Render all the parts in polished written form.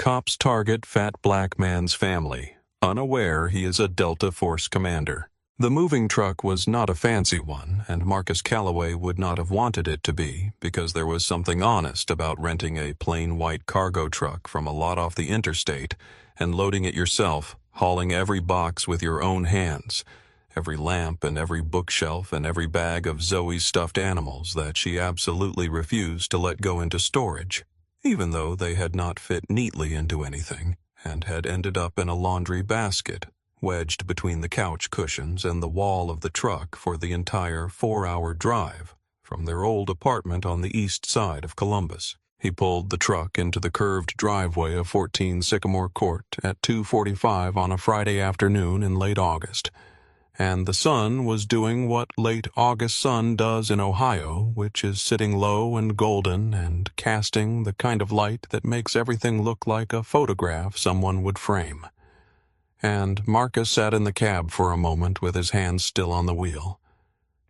Cops target fat black man's family, unaware he is a Delta Force commander. The moving truck was not a fancy one, and Marcus Calloway would not have wanted it to be, because there was something honest about renting a plain white cargo truck from a lot off the interstate and loading it yourself, hauling every box with your own hands, every lamp and every bookshelf and every bag of Zoe's stuffed animals that she absolutely refused to let go into storage, even though they had not fit neatly into anything and had ended up in a laundry basket, wedged between the couch cushions and the wall of the truck for the entire 4-hour drive from their old apartment on the east side of Columbus. He pulled the truck into the curved driveway of 14 Sycamore Court at 2:45 on a Friday afternoon in late August, and the sun was doing what late August sun does in Ohio, which is sitting low and golden and casting the kind of light that makes everything look like a photograph someone would frame. And Marcus sat in the cab for a moment with his hands still on the wheel,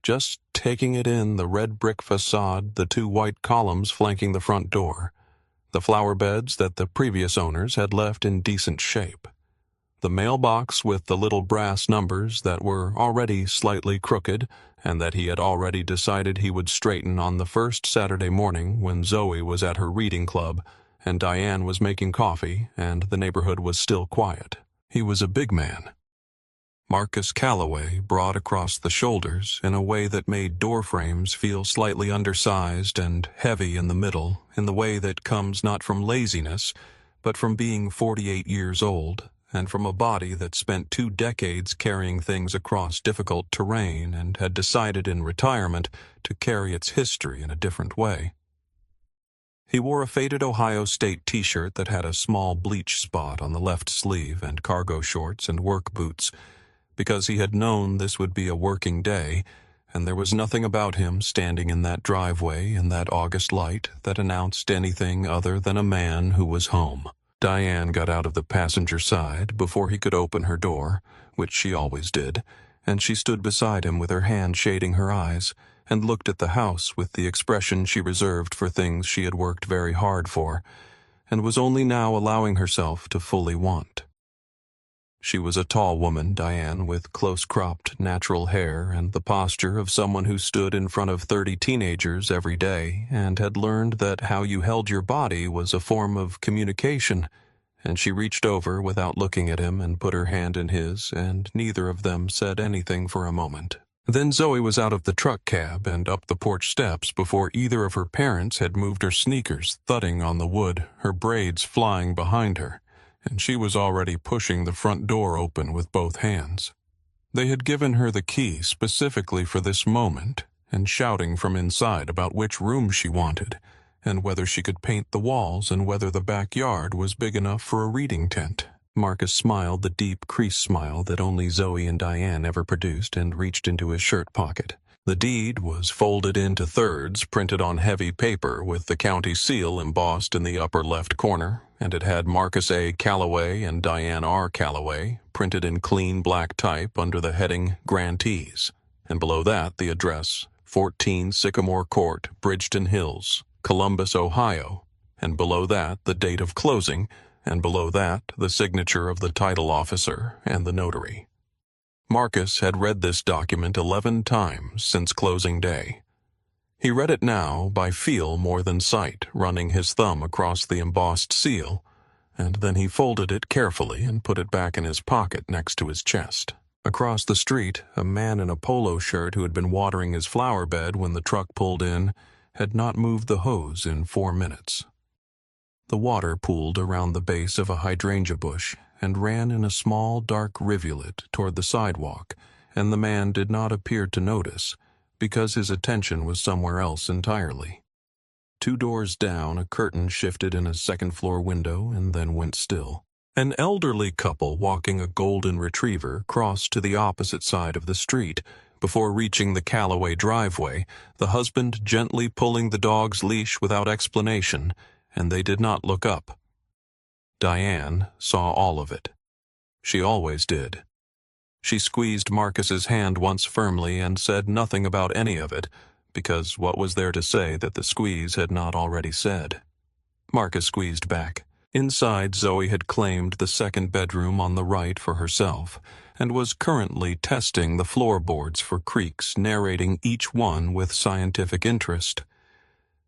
just taking it in, the red brick facade, the 2 white columns flanking the front door, the flower beds that the previous owners had left in decent shape, the mailbox with the little brass numbers that were already slightly crooked and that he had already decided he would straighten on the first Saturday morning when Zoe was at her reading club and Diane was making coffee and the neighborhood was still quiet. He was a big man. Marcus Calloway, broad across the shoulders in a way that made door frames feel slightly undersized and heavy in the middle, in the way that comes not from laziness, but from being 48 years old, and from a body that spent 2 decades carrying things across difficult terrain and had decided in retirement to carry its history in a different way. He wore a faded Ohio State t-shirt that had a small bleach spot on the left sleeve and cargo shorts and work boots, because he had known this would be a working day, and there was nothing about him standing in that driveway in that August light that announced anything other than a man who was home. Diane got out of the passenger side before he could open her door, which she always did, and she stood beside him with her hand shading her eyes, and looked at the house with the expression she reserved for things she had worked very hard for, and was only now allowing herself to fully want. She was a tall woman, Diane, with close-cropped natural hair and the posture of someone who stood in front of 30 teenagers every day and had learned that how you held your body was a form of communication, and she reached over without looking at him and put her hand in his, and neither of them said anything for a moment. Then Zoe was out of the truck cab and up the porch steps before either of her parents had moved her sneakers thudding on the wood, her braids flying behind her, and she was already pushing the front door open with both hands. They had given her the key specifically for this moment and shouting from inside about which room she wanted and whether she could paint the walls and whether the backyard was big enough for a reading tent. Marcus smiled the deep crease smile that only Zoe and Diane ever produced and reached into his shirt pocket. The deed was folded into thirds, printed on heavy paper with the county seal embossed in the upper left corner, and it had Marcus A. Calloway and Diane R. Calloway printed in clean black type under the heading Grantees, and below that the address 14 Sycamore Court, Bridgeton Hills, Columbus, Ohio, and below that the date of closing, and below that the signature of the title officer and the notary. Marcus had read this document 11 times since closing day. He read it now by feel more than sight, running his thumb across the embossed seal, and then he folded it carefully and put it back in his pocket next to his chest. Across the street, a man in a polo shirt who had been watering his flower bed when the truck pulled in had not moved the hose in 4 minutes. The water pooled around the base of a hydrangea bush and ran in a small, dark rivulet toward the sidewalk, and the man did not appear to notice, because his attention was somewhere else entirely. 2 doors down, a curtain shifted in a second-floor window and then went still. An elderly couple walking a golden retriever crossed to the opposite side of the street. Before reaching the Calloway driveway, the husband gently pulling the dog's leash without explanation, and they did not look up. Diane saw all of it. She always did. She squeezed Marcus's hand once firmly and said nothing about any of it, because what was there to say that the squeeze had not already said? Marcus squeezed back. Inside, Zoe had claimed the second bedroom on the right for herself, and was currently testing the floorboards for creaks, narrating each one with scientific interest.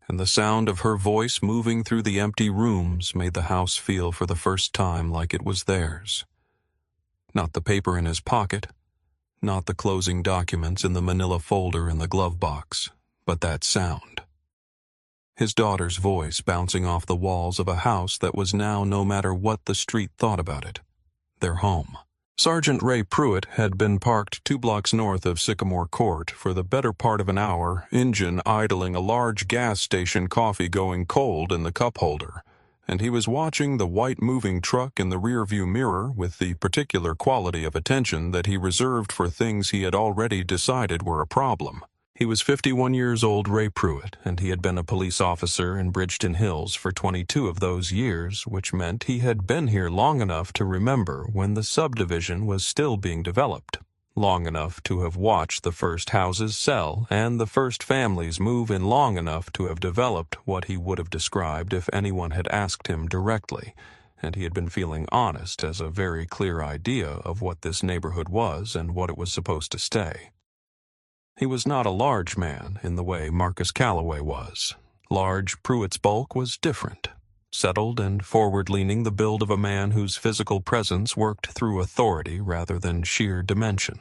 And the sound of her voice moving through the empty rooms made the house feel for the first time like it was theirs. Not the paper in his pocket, not the closing documents in the manila folder in the glove box, but that sound. His daughter's voice bouncing off the walls of a house that was now, no matter what the street thought about it, their home. Sergeant Ray Pruitt had been parked 2 blocks north of Sycamore Court for the better part of an hour, engine idling, a large gas station coffee going cold in the cup holder, and he was watching the white moving truck in the rearview mirror with the particular quality of attention that he reserved for things he had already decided were a problem. He was 51 years old, Ray Pruitt, and he had been a police officer in Bridgeton Hills for 22 of those years, which meant he had been here long enough to remember when the subdivision was still being developed, long enough to have watched the first houses sell and the first families move in, long enough to have developed what he would have described if anyone had asked him directly, and he had been feeling honest as a very clear idea of what this neighborhood was and what it was supposed to stay. He was not a large man in the way Marcus Calloway was. Large Pruitt's bulk was different. Settled and forward-leaning, the build of a man whose physical presence worked through authority rather than sheer dimension,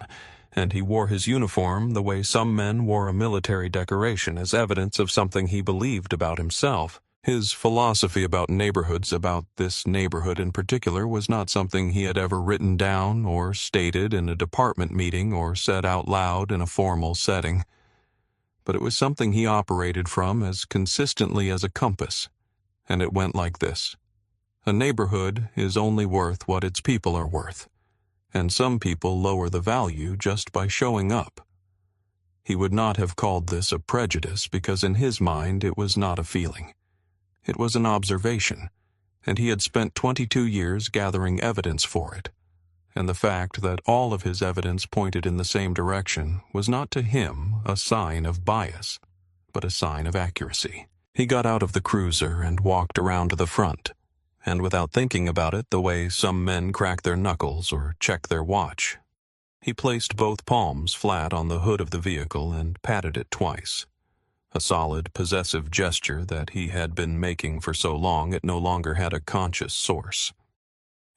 and he wore his uniform the way some men wore a military decoration as evidence of something he believed about himself. His philosophy about neighborhoods, about this neighborhood in particular, was not something he had ever written down or stated in a department meeting or said out loud in a formal setting. But it was something he operated from as consistently as a compass, and it went like this. A neighborhood is only worth what its people are worth, and some people lower the value just by showing up. He would not have called this a prejudice because in his mind it was not a feeling. It was an observation, and he had spent 22 years gathering evidence for it, and the fact that all of his evidence pointed in the same direction was not to him a sign of bias, but a sign of accuracy. He got out of the cruiser and walked around to the front, and without thinking about it the way some men crack their knuckles or check their watch, he placed both palms flat on the hood of the vehicle and patted it twice. A solid, possessive gesture that he had been making for so long it no longer had a conscious source.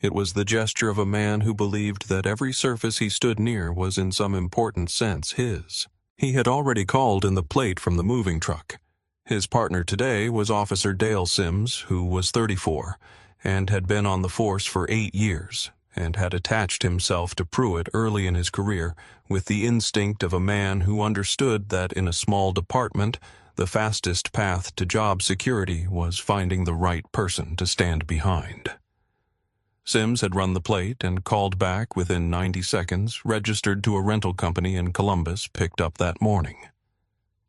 It was the gesture of a man who believed that every surface he stood near was in some important sense his. He had already called in the plate from the moving truck. His partner today was Officer Dale Sims, who was 34, and had been on the force for 8 years, and had attached himself to Pruitt early in his career with the instinct of a man who understood that in a small department, the fastest path to job security was finding the right person to stand behind. Sims had run the plate and called back within 90 seconds, registered to a rental company in Columbus, picked up that morning.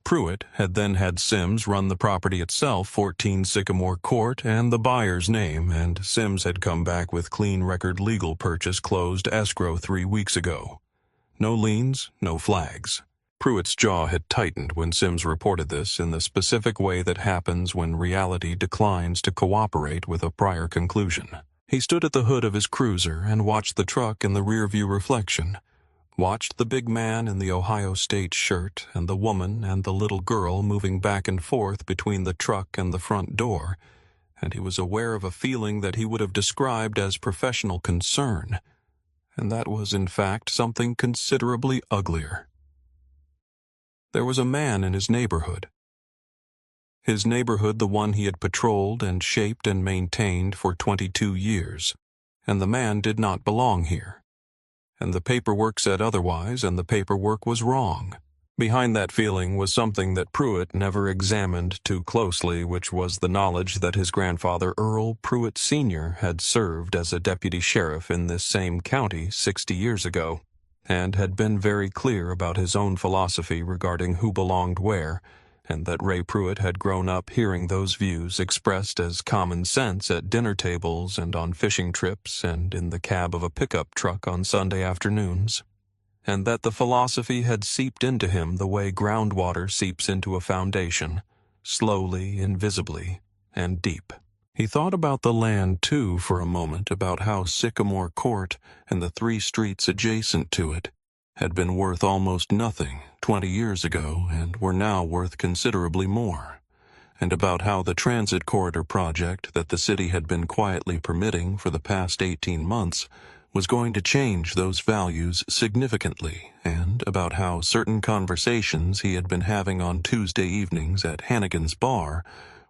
Pruitt had then had Sims run the property itself, 14 Sycamore Court, and the buyer's name, and Sims had come back with clean record legal purchase closed escrow 3 weeks ago. No liens, no flags. Pruitt's jaw had tightened when Sims reported this in the specific way that happens when reality declines to cooperate with a prior conclusion. He stood at the hood of his cruiser and watched the truck in the rearview reflection, watched the big man in the Ohio State shirt and the woman and the little girl moving back and forth between the truck and the front door, and he was aware of a feeling that he would have described as professional concern, and that was in fact something considerably uglier. There was a man in his neighborhood. His neighborhood, the one he had patrolled and shaped and maintained for 22 years, and the man did not belong here. And the paperwork said otherwise, and the paperwork was wrong. Behind that feeling was something that Pruitt never examined too closely, which was the knowledge that his grandfather, Earl Pruitt Sr., had served as a deputy sheriff in this same county 60 years ago, and had been very clear about his own philosophy regarding who belonged where, and that Ray Pruitt had grown up hearing those views expressed as common sense at dinner tables and on fishing trips and in the cab of a pickup truck on Sunday afternoons, and that the philosophy had seeped into him the way groundwater seeps into a foundation, slowly, invisibly, and deep. He thought about the land, too, for a moment, about how Sycamore Court and the 3 streets adjacent to it had been worth almost nothing 20 years ago and were now worth considerably more, and about how the transit corridor project that the city had been quietly permitting for the past 18 months was going to change those values significantly, and about how certain conversations he had been having on Tuesday evenings at Hannigan's bar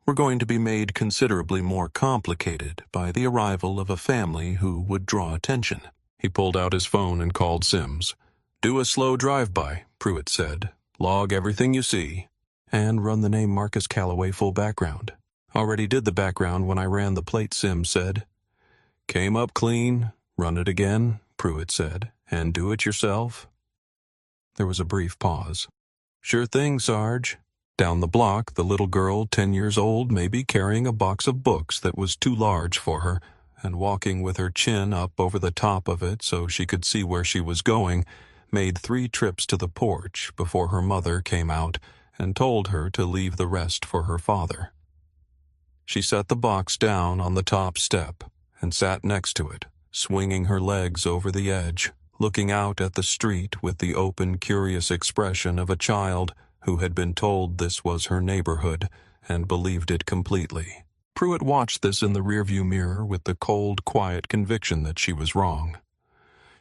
were going to be made considerably more complicated by the arrival of a family who would draw attention. He pulled out his phone and called Sims. "Do a slow drive-by," Pruitt said. "Log everything you see." "And run the name Marcus Calloway full background." "Already did the background when I ran the plate," Sims said. "Came up clean. Run it again," Pruitt said. "And do it yourself." There was a brief pause. "Sure thing, Sarge." Down the block, the little girl, 10 years old, maybe, carrying a box of books that was too large for her, and walking with her chin up over the top of it so she could see where she was going, made 3 trips to the porch before her mother came out and told her to leave the rest for her father. She set the box down on the top step and sat next to it, swinging her legs over the edge, looking out at the street with the open, curious expression of a child who had been told this was her neighborhood and believed it completely. Pruitt watched this in the rearview mirror with the cold, quiet conviction that she was wrong.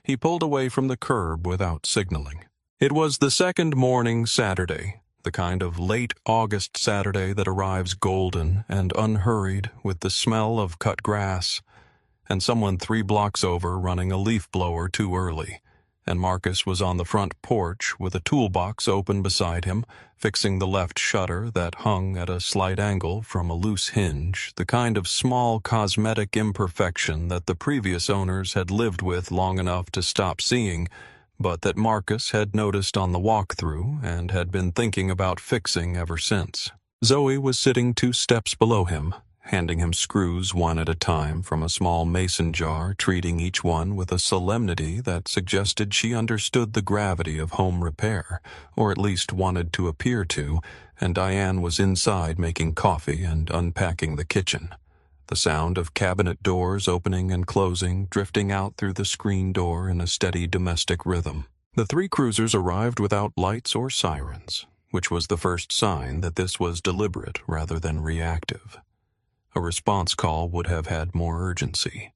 He pulled away from the curb without signaling. It was the second morning Saturday, the kind of late August Saturday that arrives golden and unhurried with the smell of cut grass, and someone 3 blocks over running a leaf blower too early, and Marcus was on the front porch with a toolbox open beside him, fixing the left shutter that hung at a slight angle from a loose hinge, the kind of small cosmetic imperfection that the previous owners had lived with long enough to stop seeing, but that Marcus had noticed on the walk-through and had been thinking about fixing ever since. Zoe was sitting 2 steps below him, handing him screws one at a time from a small mason jar, treating each one with a solemnity that suggested she understood the gravity of home repair, or at least wanted to appear to, and Diane was inside making coffee and unpacking the kitchen. The sound of cabinet doors opening and closing, drifting out through the screen door in a steady domestic rhythm. The 3 cruisers arrived without lights or sirens, which was the first sign that this was deliberate rather than reactive. A response call would have had more urgency.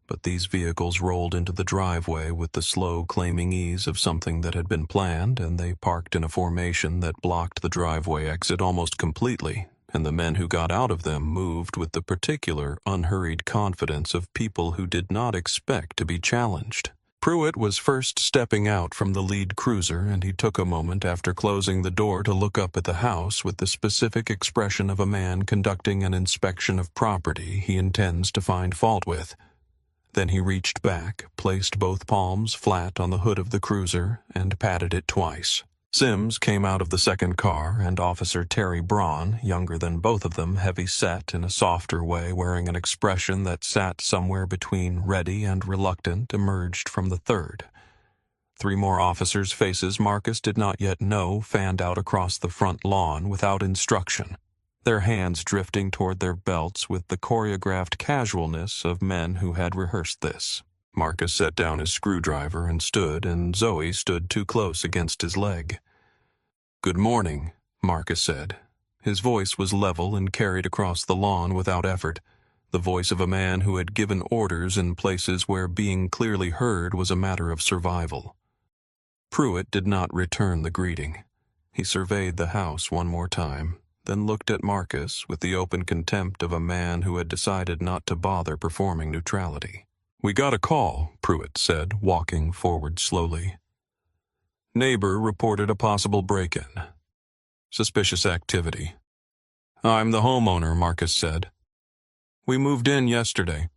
But these vehicles rolled into the driveway with the slow, claiming ease of something that had been planned, and they parked in a formation that blocked the driveway exit almost completely, and the men who got out of them moved with the particular, unhurried confidence of people who did not expect to be challenged. Pruitt was first stepping out from the lead cruiser, and he took a moment after closing the door to look up at the house with the specific expression of a man conducting an inspection of property he intends to find fault with. Then he reached back, placed both palms flat on the hood of the cruiser, and patted it twice. Sims came out of the second car, and Officer Terry Braun, younger than both of them, heavy-set in a softer way, wearing an expression that sat somewhere between ready and reluctant, emerged from the third. 3 more officers' faces Marcus did not yet know fanned out across the front lawn without instruction, their hands drifting toward their belts with the choreographed casualness of men who had rehearsed this. Marcus set down his screwdriver and stood, and Zoe stood too close against his leg. "Good morning," Marcus said. His voice was level and carried across the lawn without effort, the voice of a man who had given orders in places where being clearly heard was a matter of survival. Pruitt did not return the greeting. He surveyed the house one more time, then looked at Marcus with the open contempt of a man who had decided not to bother performing neutrality. "We got a call," Pruitt said, walking forward slowly. "Neighbor reported a possible break-in. Suspicious activity." "I'm the homeowner," Marcus said. "We moved in yesterday."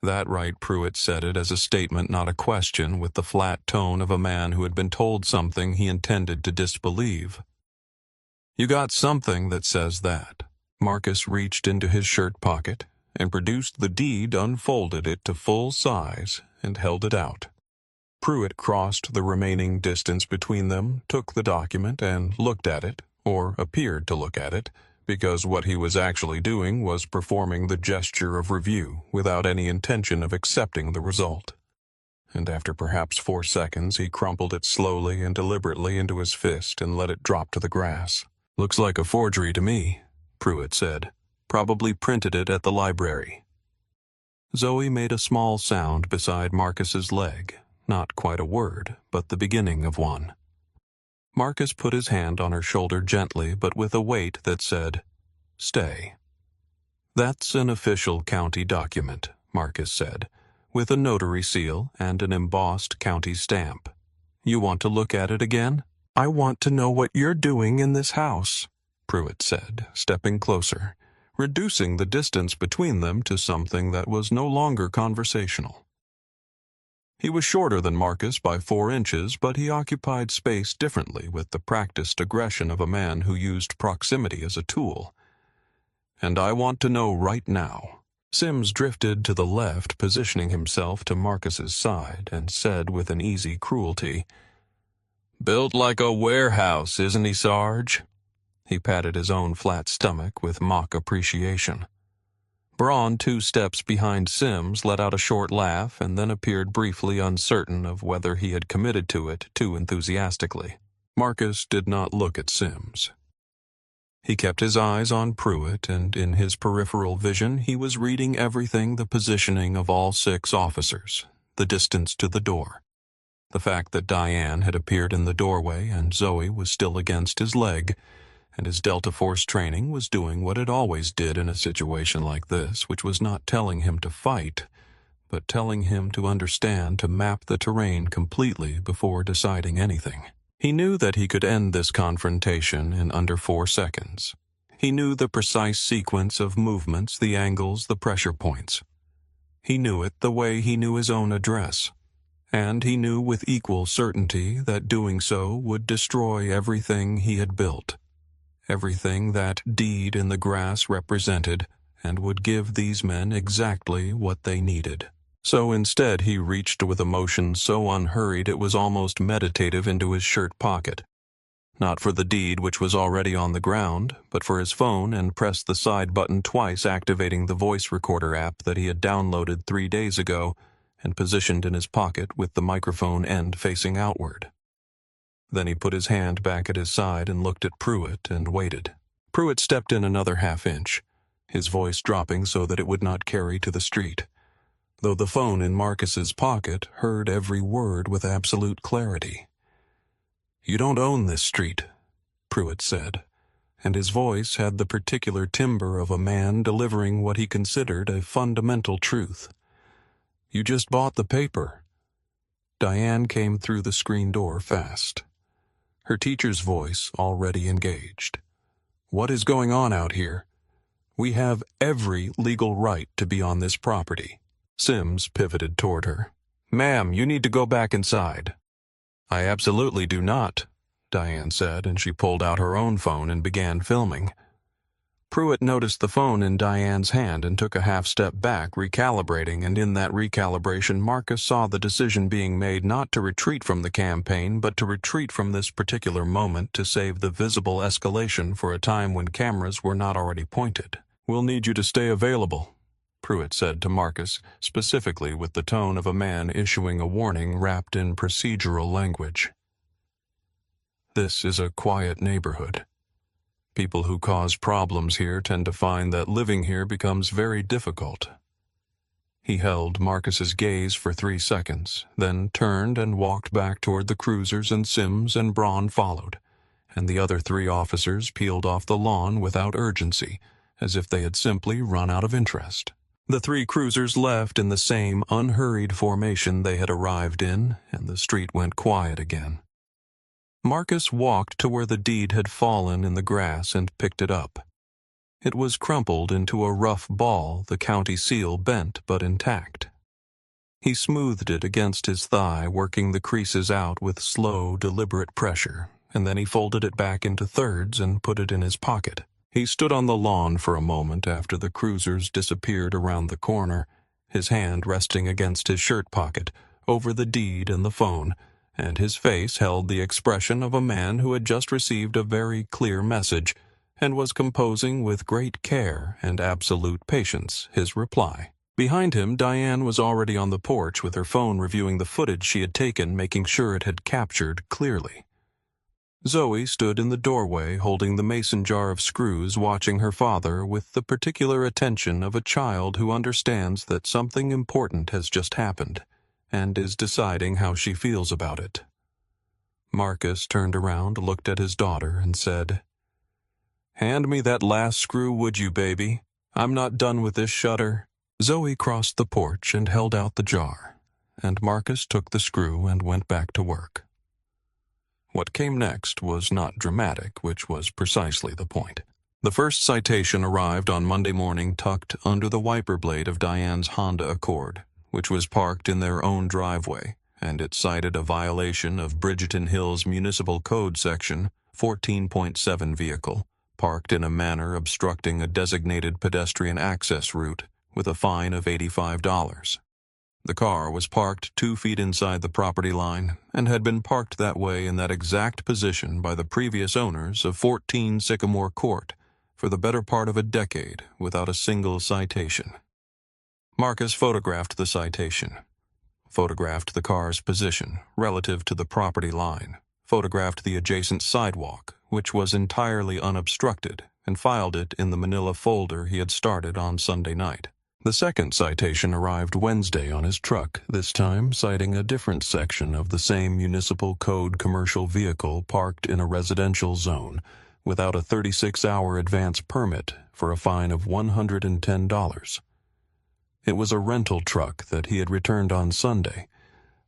That right, Pruitt said it as a statement, not a question, with the flat tone of a man who had been told something he intended to disbelieve. "You got something that says that." Marcus reached into his shirt pocket and produced the deed, unfolded it to full size, and held it out. Pruitt crossed the remaining distance between them, took the document, and looked at it, or appeared to look at it, because what he was actually doing was performing the gesture of review without any intention of accepting the result. And after perhaps 4 seconds, he crumpled it slowly and deliberately into his fist and let it drop to the grass. "Looks like a forgery to me," Pruitt said. "Probably printed it at the library." Zoe made a small sound beside Marcus's leg, not quite a word, but the beginning of one. Marcus put his hand on her shoulder gently, but with a weight that said, "Stay." "That's an official county document," Marcus said, "with a notary seal and an embossed county stamp. You want to look at it again?" "I want to know what you're doing in this house," Pruitt said, stepping closer, reducing the distance between them to something that was no longer conversational. He was shorter than Marcus by 4 inches, but he occupied space differently with the practiced aggression of a man who used proximity as a tool. "And I want to know right now." Sims drifted to the left, positioning himself to Marcus's side, and said with an easy cruelty, "Built like a warehouse, isn't he, Sarge?" He patted his own flat stomach with mock appreciation. Braun, 2 steps behind Sims, let out a short laugh and then appeared briefly uncertain of whether he had committed to it too enthusiastically. Marcus did not look at Sims. He kept his eyes on Pruitt, and in his peripheral vision he was reading everything: the positioning of all 6 officers, the distance to the door, the fact that Diane had appeared in the doorway and Zoe was still against his leg, and his Delta Force training was doing what it always did in a situation like this, which was not telling him to fight, but telling him to understand, to map the terrain completely before deciding anything. He knew that he could end this confrontation in under 4 seconds. He knew the precise sequence of movements, the angles, the pressure points. He knew it the way he knew his own address. And he knew with equal certainty that doing so would destroy everything he had built, everything that deed in the grass represented, and would give these men exactly what they needed. So instead he reached with a motion so unhurried it was almost meditative into his shirt pocket. Not for the deed which was already on the ground, but for his phone, and pressed the side button twice, activating the voice recorder app that he had downloaded 3 days ago and positioned in his pocket with the microphone end facing outward. Then he put his hand back at his side and looked at Pruitt and waited. Pruitt stepped in another half-inch, his voice dropping so that it would not carry to the street, though the phone in Marcus's pocket heard every word with absolute clarity. "You don't own this street," Pruitt said, and his voice had the particular timbre of a man delivering what he considered a fundamental truth. "You just bought the paper." Diane came through the screen door fast, her teacher's voice already engaged. "What is going on out here? We have every legal right to be on this property." Sims pivoted toward her. "Ma'am, you need to go back inside." "I absolutely do not," Diane said, and she pulled out her own phone and began filming. Pruitt noticed the phone in Diane's hand and took a half-step back, recalibrating, and in that recalibration Marcus saw the decision being made not to retreat from the campaign, but to retreat from this particular moment to save the visible escalation for a time when cameras were not already pointed. "We'll need you to stay available," Pruitt said to Marcus, specifically with the tone of a man issuing a warning wrapped in procedural language. "This is a quiet neighborhood. People who cause problems here tend to find that living here becomes very difficult." He held Marcus's gaze for 3 seconds, then turned and walked back toward the cruisers, and Sims and Braun followed, and the other 3 officers peeled off the lawn without urgency, as if they had simply run out of interest. The 3 cruisers left in the same unhurried formation they had arrived in, and the street went quiet again. Marcus walked to where the deed had fallen in the grass and picked it up. It was crumpled into a rough ball, the county seal bent but intact. He smoothed it against his thigh, working the creases out with slow, deliberate pressure, and then he folded it back into thirds and put it in his pocket. He stood on the lawn for a moment after the cruisers disappeared around the corner, his hand resting against his shirt pocket, over the deed and the phone, and his face held the expression of a man who had just received a very clear message and was composing with great care and absolute patience his reply. Behind him, Diane was already on the porch with her phone reviewing the footage she had taken, making sure it had captured clearly. Zoe stood in the doorway holding the mason jar of screws, watching her father with the particular attention of a child who understands that something important has just happened and is deciding how she feels about it. Marcus turned around, looked at his daughter, and said, "Hand me that last screw, would you, baby? I'm not done with this shutter." Zoe crossed the porch and held out the jar, and Marcus took the screw and went back to work. What came next was not dramatic, which was precisely the point. The first citation arrived on Monday morning tucked under the wiper blade of Diane's Honda Accord, which was parked in their own driveway, and it cited a violation of Bridgeton Hills Municipal Code Section 14.7 vehicle, parked in a manner obstructing a designated pedestrian access route, with a fine of $85. The car was parked 2 feet inside the property line and had been parked that way in that exact position by the previous owners of 14 Sycamore Court for the better part of a decade without a single citation. Marcus photographed the citation, photographed the car's position relative to the property line, photographed the adjacent sidewalk, which was entirely unobstructed, and filed it in the manila folder he had started on Sunday night. The second citation arrived Wednesday on his truck, this time citing a different section of the same municipal code commercial vehicle parked in a residential zone without a 36-hour advance permit for a fine of $110. It was a rental truck that he had returned on Sunday.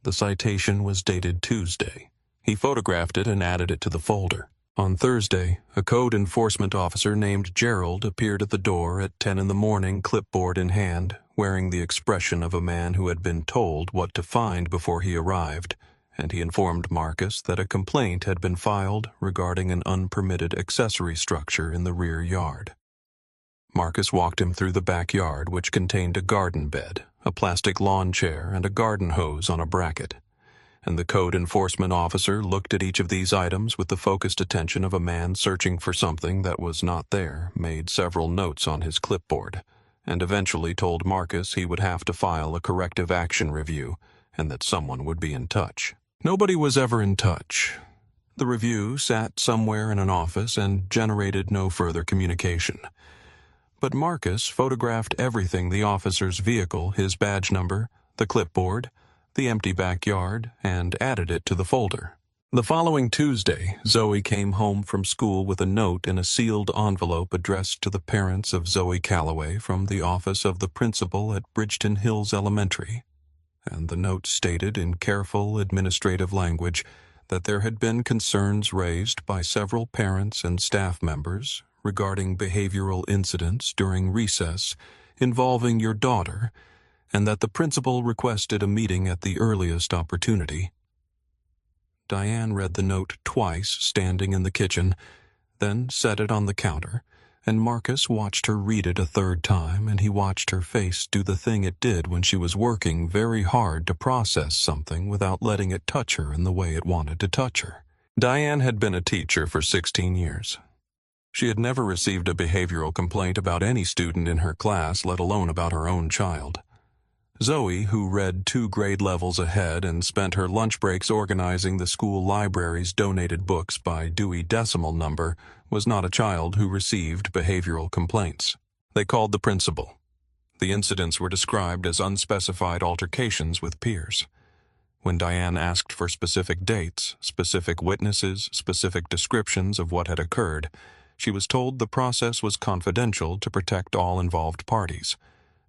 The citation was dated Tuesday. He photographed it and added it to the folder. On Thursday, a code enforcement officer named Gerald appeared at the door at 10 in the morning, clipboard in hand, wearing the expression of a man who had been told what to find before he arrived, and he informed Marcus that a complaint had been filed regarding an unpermitted accessory structure in the rear yard. Marcus walked him through the backyard, which contained a garden bed, a plastic lawn chair, and a garden hose on a bracket. And the code enforcement officer looked at each of these items with the focused attention of a man searching for something that was not there, made several notes on his clipboard, and eventually told Marcus he would have to file a corrective action review and that someone would be in touch. Nobody was ever in touch. The review sat somewhere in an office and generated no further communication. But Marcus photographed everything: the officer's vehicle, his badge number, the clipboard, the empty backyard, and added it to the folder. The following Tuesday, Zoe came home from school with a note in a sealed envelope addressed to the parents of Zoe Calloway from the office of the principal at Bridgeton Hills Elementary, and the note stated in careful administrative language that there had been concerns raised by several parents and staff members regarding behavioral incidents during recess involving your daughter, and that the principal requested a meeting at the earliest opportunity. Diane read the note twice, standing in the kitchen, then set it on the counter, and Marcus watched her read it a third time, and he watched her face do the thing it did when she was working very hard to process something without letting it touch her in the way it wanted to touch her. Diane had been a teacher for 16 years. She had never received a behavioral complaint about any student in her class, let alone about her own child. Zoe, who read 2 grade levels ahead and spent her lunch breaks organizing the school library's donated books by Dewey Decimal Number, was not a child who received behavioral complaints. They called the principal. The incidents were described as unspecified altercations with peers. When Diane asked for specific dates, specific witnesses, specific descriptions of what had occurred, she was told the process was confidential to protect all involved parties.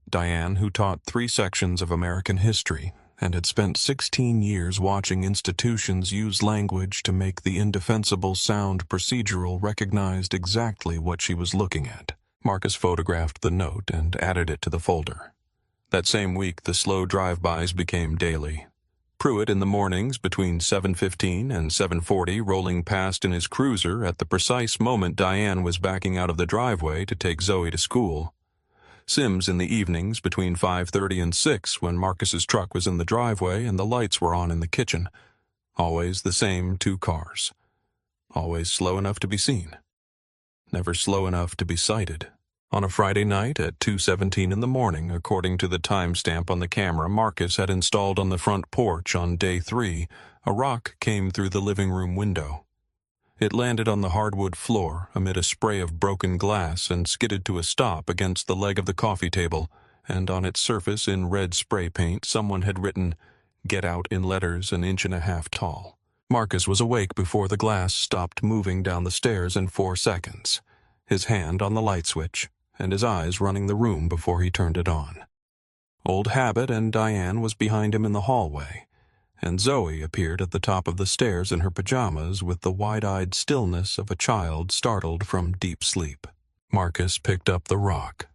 Diane, who taught 3 sections of American history and had spent 16 years watching institutions use language to make the indefensible sound procedural, recognized exactly what she was looking at. Marcus photographed the note and added it to the folder. That same week, the slow drive-bys became daily. Pruitt in the mornings between 7:15 and 7:40 rolling past in his cruiser at the precise moment Diane was backing out of the driveway to take Zoe to school. Sims in the evenings between 5:30 and 6 when Marcus's truck was in the driveway and the lights were on in the kitchen. Always the same 2 cars. Always slow enough to be seen. never slow enough to be sighted. On a Friday night at 2:17 in the morning, according to the timestamp on the camera Marcus had installed on the front porch on day 3, a rock came through the living room window. It landed on the hardwood floor amid a spray of broken glass and skidded to a stop against the leg of the coffee table, and on its surface in red spray paint someone had written, "Get out," in letters an inch and a half tall. Marcus was awake before the glass stopped moving down the stairs in 4 seconds, his hand on the light switch, and his eyes running the room before he turned it on. Old Habit and Diane was behind him in the hallway, and Zoe appeared at the top of the stairs in her pajamas with the wide-eyed stillness of a child startled from deep sleep. Marcus picked up the rock.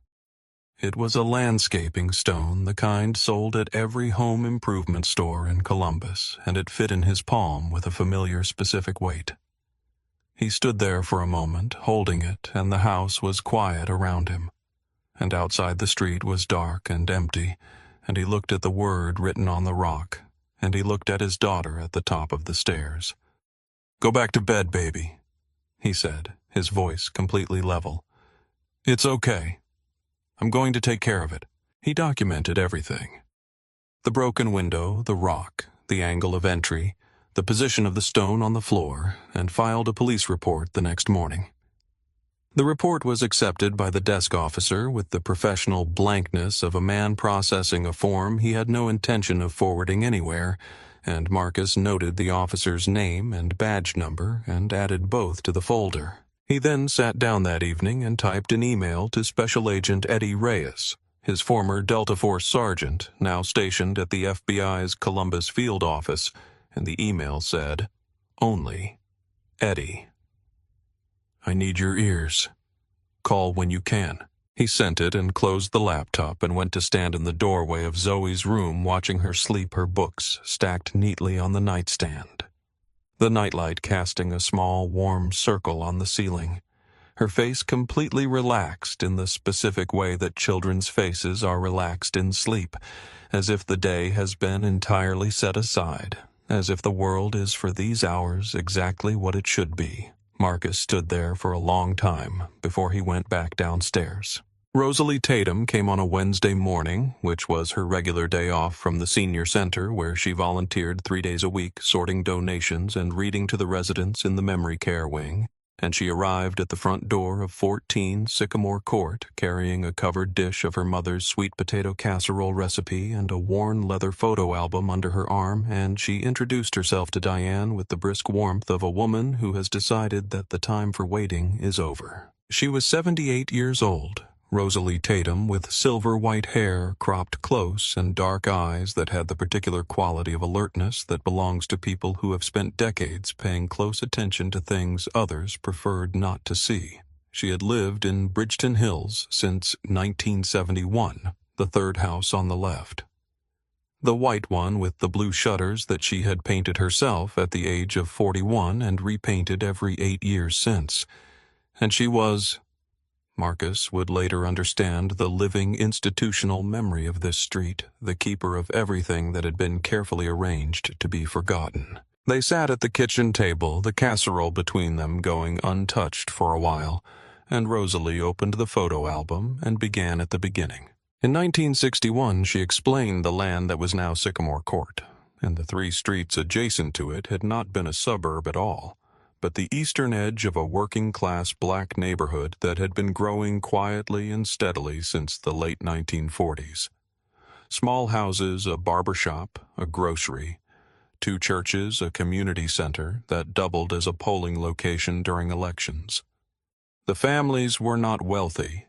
It was a landscaping stone, the kind sold at every home improvement store in Columbus, and it fit in his palm with a familiar specific weight. He stood there for a moment, holding it, and the house was quiet around him. And outside the street was dark and empty, and he looked at the word written on the rock, and he looked at his daughter at the top of the stairs. "Go back to bed, baby," he said, his voice completely level. "It's okay. I'm going to take care of it." He documented everything. The broken window, the rock, the angle of entry, the position of the stone on the floor, and filed a police report the next morning. The report was accepted by the desk officer with the professional blankness of a man processing a form he had no intention of forwarding anywhere, and Marcus noted the officer's name and badge number and added both to the folder. He then sat down that evening and typed an email to Special Agent Eddie Reyes, his former Delta Force sergeant, now stationed at the FBI's Columbus field office, and the email said, "Only Eddie. I need your ears. Call when you can." He sent it and closed the laptop and went to stand in the doorway of Zoe's room watching her sleep, her books stacked neatly on the nightstand. The nightlight casting a small, warm circle on the ceiling. Her face completely relaxed in the specific way that children's faces are relaxed in sleep, as if the day has been entirely set aside, as if the world is for these hours exactly what it should be. Marcus stood there for a long time before he went back downstairs. Rosalie Tatum came on a Wednesday morning, which was her regular day off from the senior center where she volunteered 3 days a week sorting donations and reading to the residents in the memory care wing, and she arrived at the front door of 14 Sycamore Court carrying a covered dish of her mother's sweet potato casserole recipe and a worn leather photo album under her arm, and she introduced herself to Diane with the brisk warmth of a woman who has decided that the time for waiting is over. She was 78 years old, Rosalie Tatum, with silver-white hair cropped close and dark eyes that had the particular quality of alertness that belongs to people who have spent decades paying close attention to things others preferred not to see. She had lived in Bridgeton Hills since 1971, the third house on the left. The white one with the blue shutters that she had painted herself at the age of 41 and repainted every 8 years since. And she was... Marcus would later understand the living institutional memory of this street, the keeper of everything that had been carefully arranged to be forgotten. They sat at the kitchen table, the casserole between them going untouched for a while, and Rosalie opened the photo album and began at the beginning. In 1961, she explained the land that was now Sycamore Court, and the 3 streets adjacent to it had not been a suburb at all, but the eastern edge of a working-class black neighborhood that had been growing quietly and steadily since the late 1940s. Small houses, a barber shop, a grocery, 2 churches, a community center that doubled as a polling location during elections. The families were not wealthy,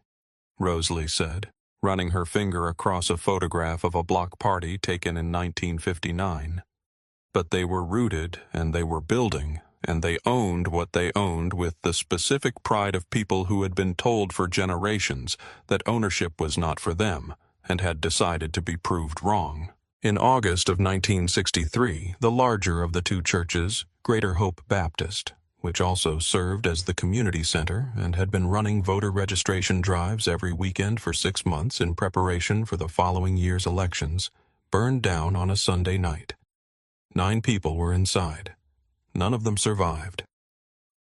Rosalie said, running her finger across a photograph of a block party taken in 1959. But they were rooted and they were building, and they owned what they owned with the specific pride of people who had been told for generations that ownership was not for them and had decided to be proved wrong. In August of 1963, the larger of the 2 churches, Greater Hope Baptist, which also served as the community center and had been running voter registration drives every weekend for 6 months in preparation for the following year's elections, burned down on a Sunday night. 9 people were inside. None of them survived.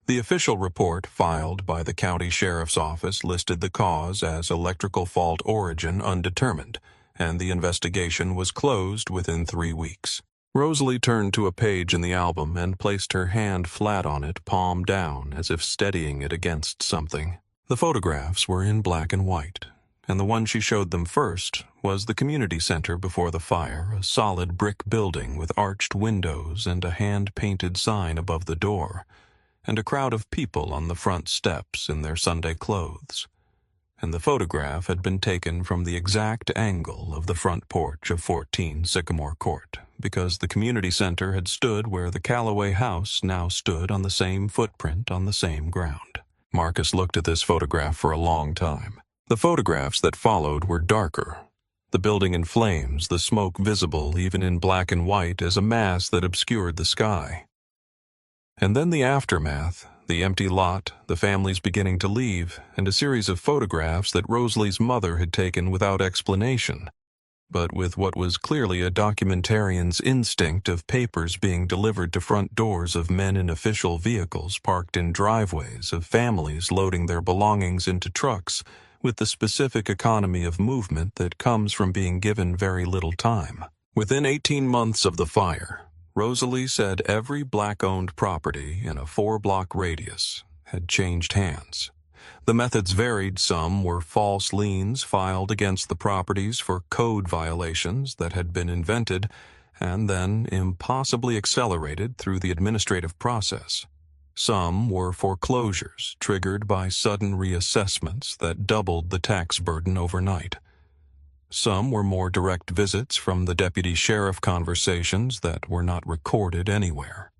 The official report filed by the county sheriff's office listed the cause as electrical fault origin undetermined, and the investigation was closed within 3 weeks. Rosalie turned to a page in the album and placed her hand flat on it, palm down, as if steadying it against something. The photographs were in black and white, and the one she showed them first was the community center before the fire, a solid brick building with arched windows and a hand-painted sign above the door, and a crowd of people on the front steps in their Sunday clothes. And the photograph had been taken from the exact angle of the front porch of 14 Sycamore Court, because the community center had stood where the Calloway house now stood, on the same footprint on the same ground. Marcus looked at this photograph for a long time. The photographs that followed were darker. The building in flames, the smoke visible even in black and white as a mass that obscured the sky. And then the aftermath, the empty lot, the families beginning to leave, and a series of photographs that Rosalie's mother had taken without explanation, but with what was clearly a documentarian's instinct of papers being delivered to front doors of men in official vehicles parked in driveways, of families loading their belongings into trucks, with the specific economy of movement that comes from being given very little time. Within 18 months of the fire, Rosalie said every black-owned property in a 4-block radius had changed hands. The methods varied. Some were false liens filed against the properties for code violations that had been invented and then impossibly accelerated through the administrative process. Some were foreclosures triggered by sudden reassessments that doubled the tax burden overnight. Some were more direct visits from the deputy sheriff, conversations that were not recorded anywhere.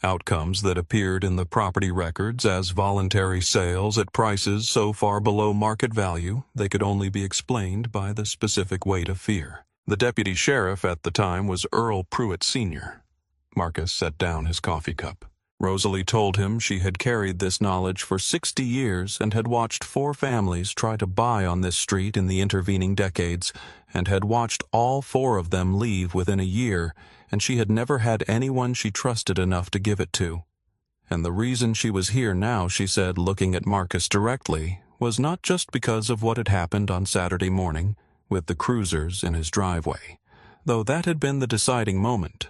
Outcomes that appeared in the property records as voluntary sales at prices so far below market value they could only be explained by the specific weight of fear. The deputy sheriff at the time was Earl Pruitt Sr. Marcus set down his coffee cup. Rosalie told him she had carried this knowledge for 60 years and had watched 4 families try to buy on this street in the intervening decades, and had watched all 4 of them leave within a year, and she had never had anyone she trusted enough to give it to. And the reason she was here now, she said, looking at Marcus directly, was not just because of what had happened on Saturday morning with the cruisers in his driveway, though that had been the deciding moment,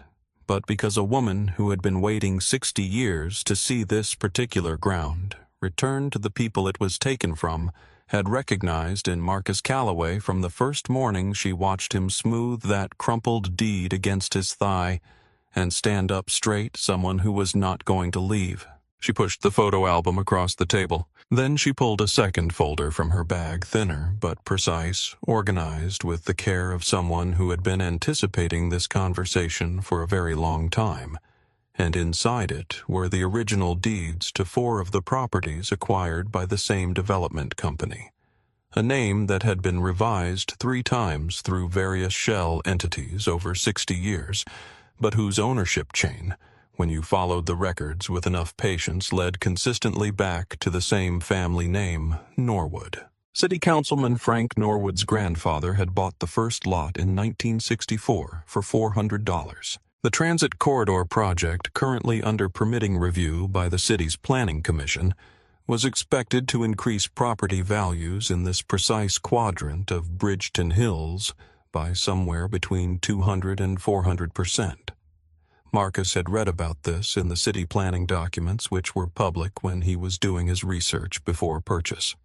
but because a woman who had been waiting 60 years to see this particular ground return to the people it was taken from had recognized in Marcus Calloway from the first morning she watched him smooth that crumpled deed against his thigh and stand up straight, someone who was not going to leave. She pushed the photo album across the table. Then she pulled a second folder from her bag, thinner but precise, organized with the care of someone who had been anticipating this conversation for a very long time. And inside it were the original deeds to 4 of the properties acquired by the same development company, a name that had been revised 3 times through various shell entities over 60 years, but whose ownership chain, when you followed the records with enough patience, led consistently back to the same family name, Norwood. City Councilman Frank Norwood's grandfather had bought the first lot in 1964 for $400. The Transit Corridor project, currently under permitting review by the city's Planning Commission, was expected to increase property values in this precise quadrant of Bridgeton Hills by somewhere between 200 and 400%. Marcus had read about this in the city planning documents, which were public when he was doing his research before purchase.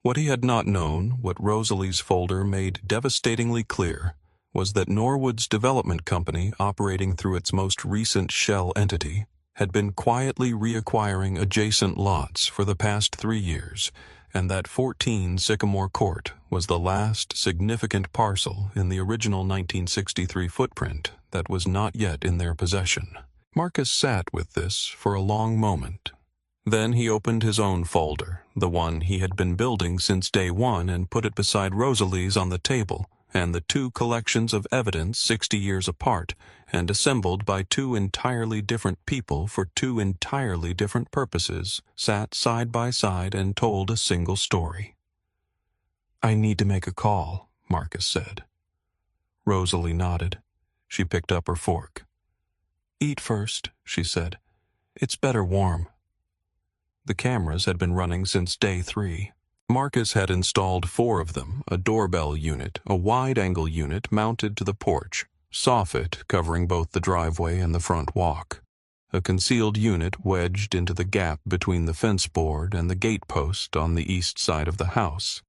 What he had not known, what Rosalie's folder made devastatingly clear, was that Norwood's development company, operating through its most recent shell entity, had been quietly reacquiring adjacent lots for the past 3 years, and that 14 Sycamore Court was the last significant parcel in the original 1963 footprint that was not yet in their possession. Marcus sat with this for a long moment. Then he opened his own folder, the one he had been building since day one, and put it beside Rosalie's on the table, and the 2 collections of evidence 60 years apart, and assembled by 2 entirely different people for 2 entirely different purposes, sat side by side and told a single story. "I need to make a call," Marcus said. Rosalie nodded. She picked up her fork. "Eat first," she said. "It's better warm." The cameras had been running since day 3. Marcus had installed 4 of them, a doorbell unit, a wide-angle unit mounted to the porch, soffit covering both the driveway and the front walk, a concealed unit wedged into the gap between the fence board and the gate post on the east side of the house,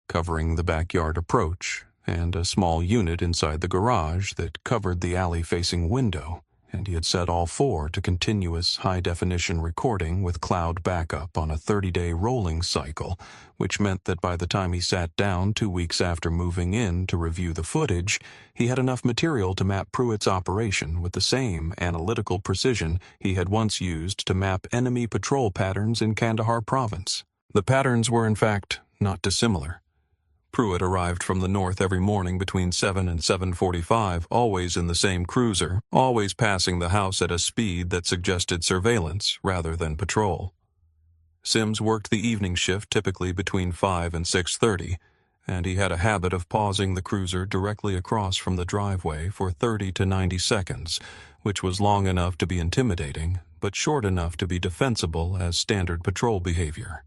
covering the backyard approach, and a small unit inside the garage that covered the alley-facing window, and he had set all 4 to continuous high-definition recording with cloud backup on a 30-day rolling cycle, which meant that by the time he sat down 2 weeks after moving in to review the footage, he had enough material to map Pruitt's operation with the same analytical precision he had once used to map enemy patrol patterns in Kandahar province. The patterns were, in fact, not dissimilar. Pruitt arrived from the north every morning between 7 and 7:45, always in the same cruiser, always passing the house at a speed that suggested surveillance rather than patrol. Sims worked the evening shift typically between 5 and 6:30, and he had a habit of pausing the cruiser directly across from the driveway for 30 to 90 seconds, which was long enough to be intimidating, but short enough to be defensible as standard patrol behavior.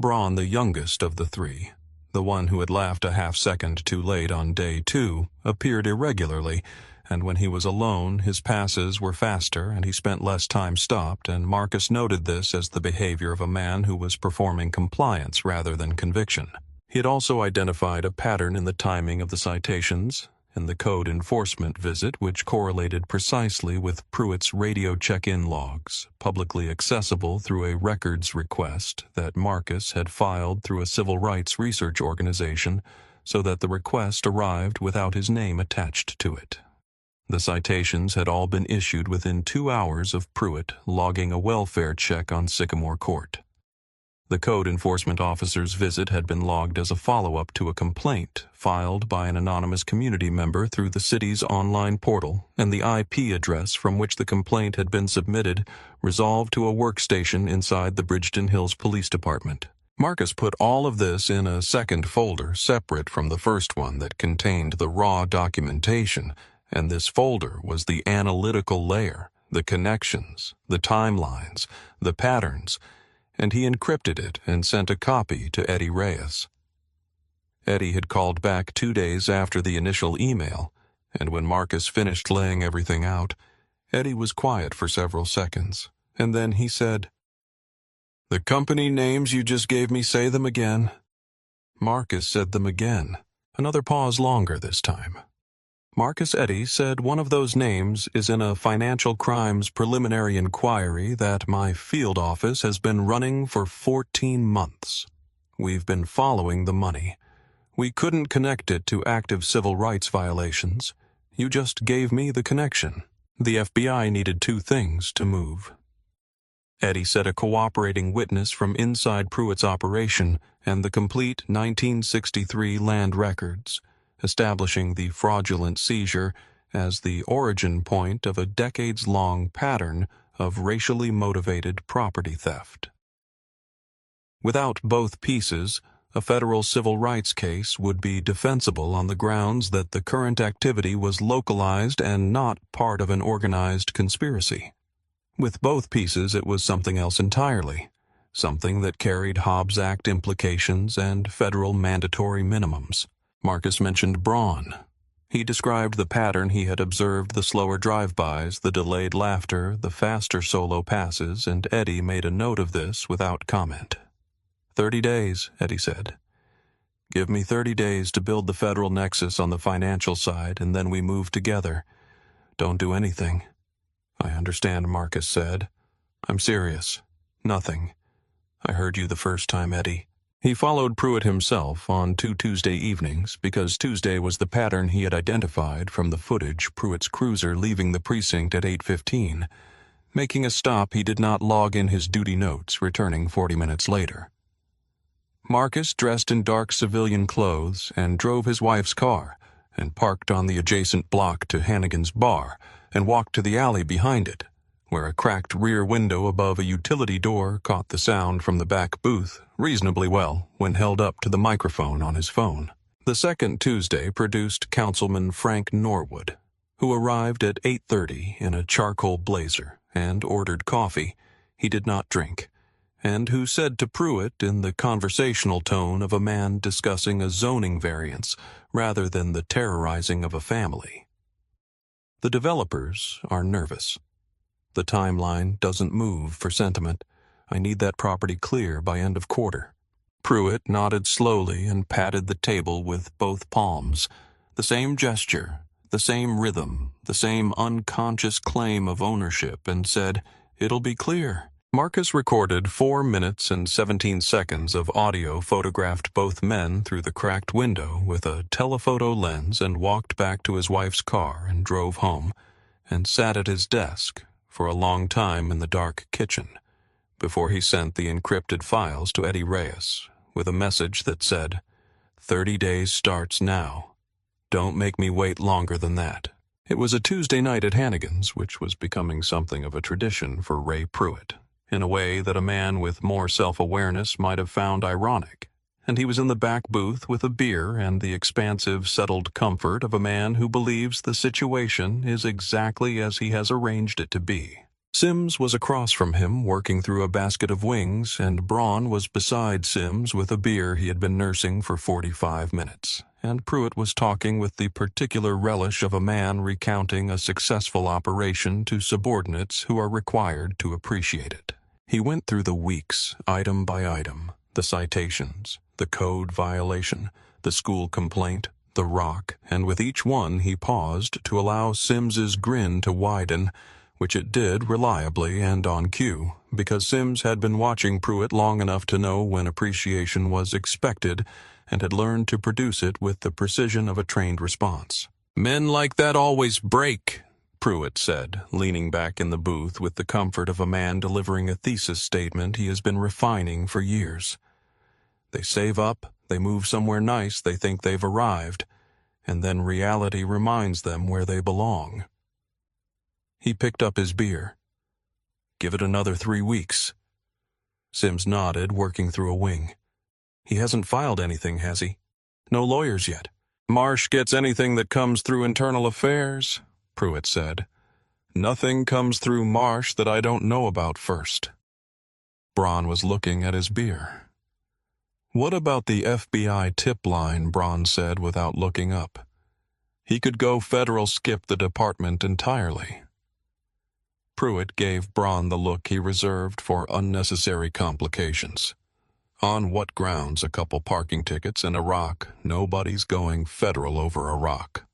Braun, the youngest of the 3, the one who had laughed a half-second too late on day 2, appeared irregularly, and when he was alone, his passes were faster and he spent less time stopped, and Marcus noted this as the behavior of a man who was performing compliance rather than conviction. He had also identified a pattern in the timing of the citations, in the code enforcement visit, which correlated precisely with Pruitt's radio check-in logs, publicly accessible through a records request that Marcus had filed through a civil rights research organization so that the request arrived without his name attached to it. The citations had all been issued within 2 hours of Pruitt logging a welfare check on Sycamore Court. The code enforcement officer's visit had been logged as a follow-up to a complaint filed by an anonymous community member through the city's online portal, and the IP address from which the complaint had been submitted resolved to a workstation inside the Bridgeton Hills Police Department. Marcus put all of this in a second folder separate from the first one that contained the raw documentation, and this folder was the analytical layer, the connections, the timelines, the patterns, and he encrypted it and sent a copy to Eddie Reyes. Eddie had called back 2 days after the initial email, and when Marcus finished laying everything out, Eddie was quiet for several seconds, and then he said, "The company names you just gave me, say them again." Marcus said them again, another pause longer this time. Marcus Eddy said one of those names is in a financial crimes preliminary inquiry that my field office has been running for 14 months. We've been following the money. We couldn't connect it to active civil rights violations. You just gave me the connection. The FBI needed 2 things to move. Eddy said a cooperating witness from inside Pruitt's operation and the complete 1963 land records, establishing the fraudulent seizure as the origin point of a decades-long pattern of racially motivated property theft. Without both pieces, a federal civil rights case would be defensible on the grounds that the current activity was localized and not part of an organized conspiracy. With both pieces, it was something else entirely, something that carried Hobbs Act implications and federal mandatory minimums. Marcus mentioned Braun. He described the pattern he had observed: the slower drive-bys, the delayed laughter, the faster solo passes, and Eddie made a note of this without comment. 30 days, Eddie said. Give me 30 days to build the federal nexus on the financial side, and then we move together. Don't do anything. I understand, Marcus said. I'm serious. Nothing. I heard you the first time, Eddie. He followed Pruitt himself on 2 Tuesday evenings because Tuesday was the pattern he had identified from the footage Pruitt's cruiser leaving the precinct at 8:15. Making a stop, he did not log in his duty notes, returning 40 minutes later. Marcus dressed in dark civilian clothes and drove his wife's car and parked on the adjacent block to Hannigan's bar and walked to the alley behind it, where a cracked rear window above a utility door caught the sound from the back booth reasonably well when held up to the microphone on his phone. The second Tuesday produced Councilman Frank Norwood, who arrived at 8:30 in a charcoal blazer and ordered coffee. He did not drink, and who said to Pruitt in the conversational tone of a man discussing a zoning variance rather than the terrorizing of a family. The developers are nervous. The timeline doesn't move for sentiment. I need that property clear by end of quarter. Pruitt nodded slowly and patted the table with both palms. The same gesture, the same rhythm, the same unconscious claim of ownership, and said, "It'll be clear." Marcus recorded 4 minutes and 17 seconds of audio, photographed both men through the cracked window with a telephoto lens, and walked back to his wife's car and drove home, and sat at his desk for a long time in the dark kitchen before he sent the encrypted files to Eddie Reyes with a message that said, 30 days starts now. Don't make me wait longer than that. It was a Tuesday night at Hannigan's, which was becoming something of a tradition for Ray Pruitt, in a way that a man with more self-awareness might have found ironic. And he was in the back booth with a beer and the expansive, settled comfort of a man who believes the situation is exactly as he has arranged it to be. Sims was across from him, working through a basket of wings, and Braun was beside Sims with a beer he had been nursing for 45 minutes. And Pruitt was talking with the particular relish of a man recounting a successful operation to subordinates who are required to appreciate it. He went through the weeks, item by item, the citations, the code violation, the school complaint, the rock, and with each one he paused to allow Sims's grin to widen, which it did reliably and on cue, because Sims had been watching Pruitt long enough to know when appreciation was expected and had learned to produce it with the precision of a trained response. "Men like that always break," Pruitt said, leaning back in the booth with the comfort of a man delivering a thesis statement he has been refining for years. "They save up, they move somewhere nice, they think they've arrived, and then reality reminds them where they belong." He picked up his beer. "Give it another 3 weeks. Sims nodded, working through a wing. "He hasn't filed anything, has he? No lawyers yet?" "Marsh gets anything that comes through internal affairs," Pruitt said. "Nothing comes through Marsh that I don't know about first." Braun was looking at his beer. "What about the FBI tip line?" Braun said without looking up. "He could go federal, skip the department entirely." Pruitt gave Braun the look he reserved for unnecessary complications. "On what grounds? A couple parking tickets and a rock. Nobody's going federal over a rock."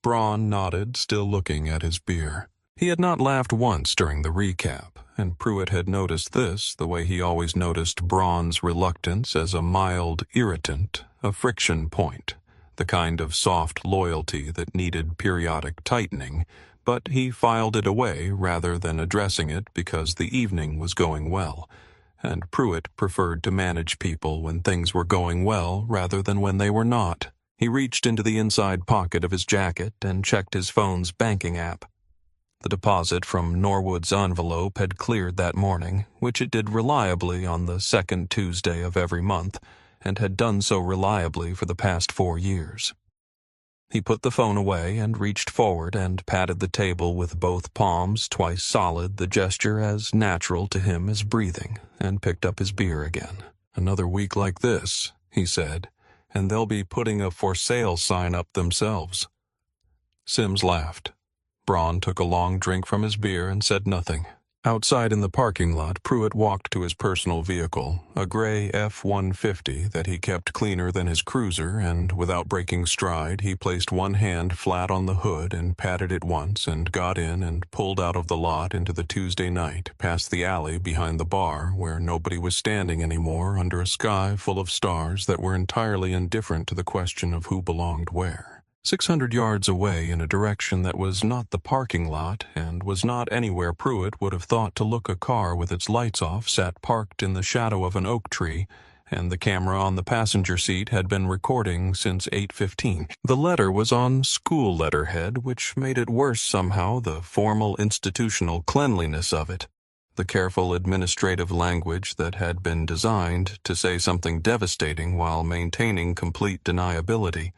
Braun nodded, still looking at his beer. He had not laughed once during the recap, and Pruitt had noticed this the way he always noticed Braun's reluctance as a mild irritant, a friction point, the kind of soft loyalty that needed periodic tightening, but he filed it away rather than addressing it because the evening was going well, and Pruitt preferred to manage people when things were going well rather than when they were not. He reached into the inside pocket of his jacket and checked his phone's banking app. The deposit from Norwood's envelope had cleared that morning, which it did reliably on the second Tuesday of every month, and had done so reliably for the past 4 years. He put the phone away and reached forward and patted the table with both palms, twice solid, the gesture as natural to him as breathing, and picked up his beer again. "Another week like this," he said, "and they'll be putting a for sale sign up themselves." Sims laughed. Braun took a long drink from his beer and said nothing. Outside in the parking lot, Pruitt walked to his personal vehicle, a gray F-150 that he kept cleaner than his cruiser, and without breaking stride, he placed one hand flat on the hood and patted it once and got in and pulled out of the lot into the Tuesday night, past the alley behind the bar, where nobody was standing anymore under a sky full of stars that were entirely indifferent to the question of who belonged where. 600 yards away in a direction that was not the parking lot and was not anywhere Pruitt would have thought to look, a car with its lights off sat parked in the shadow of an oak tree, and the camera on the passenger seat had been recording since 8:15. The letter was on school letterhead, which made it worse somehow, the formal institutional cleanliness of it, the careful administrative language that had been designed to say something devastating while maintaining complete deniability.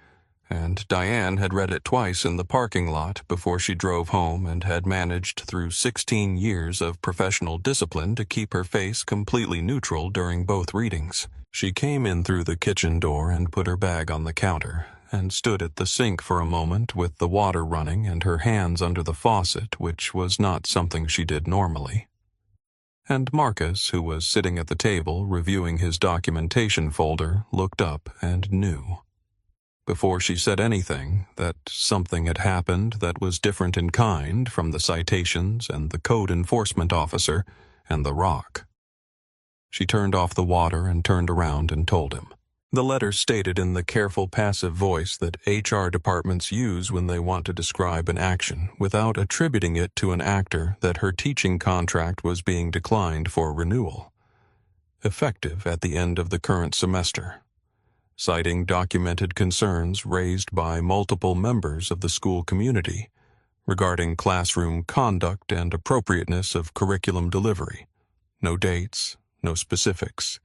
and Diane had read it twice in the parking lot before she drove home and had managed through 16 years of professional discipline to keep her face completely neutral during both readings. She came in through the kitchen door and put her bag on the counter, and stood at the sink for a moment with the water running and her hands under the faucet, which was not something she did normally. And Marcus, who was sitting at the table reviewing his documentation folder, looked up and knew, before she said anything, that something had happened that was different in kind from the citations and the code enforcement officer and the rock. She turned off the water and turned around and told him. The letter stated in the careful passive voice that HR departments use when they want to describe an action without attributing it to an actor that her teaching contract was being declined for renewal, effective at the end of the current semester, citing documented concerns raised by multiple members of the school community regarding classroom conduct and appropriateness of curriculum delivery. No dates, no specifics,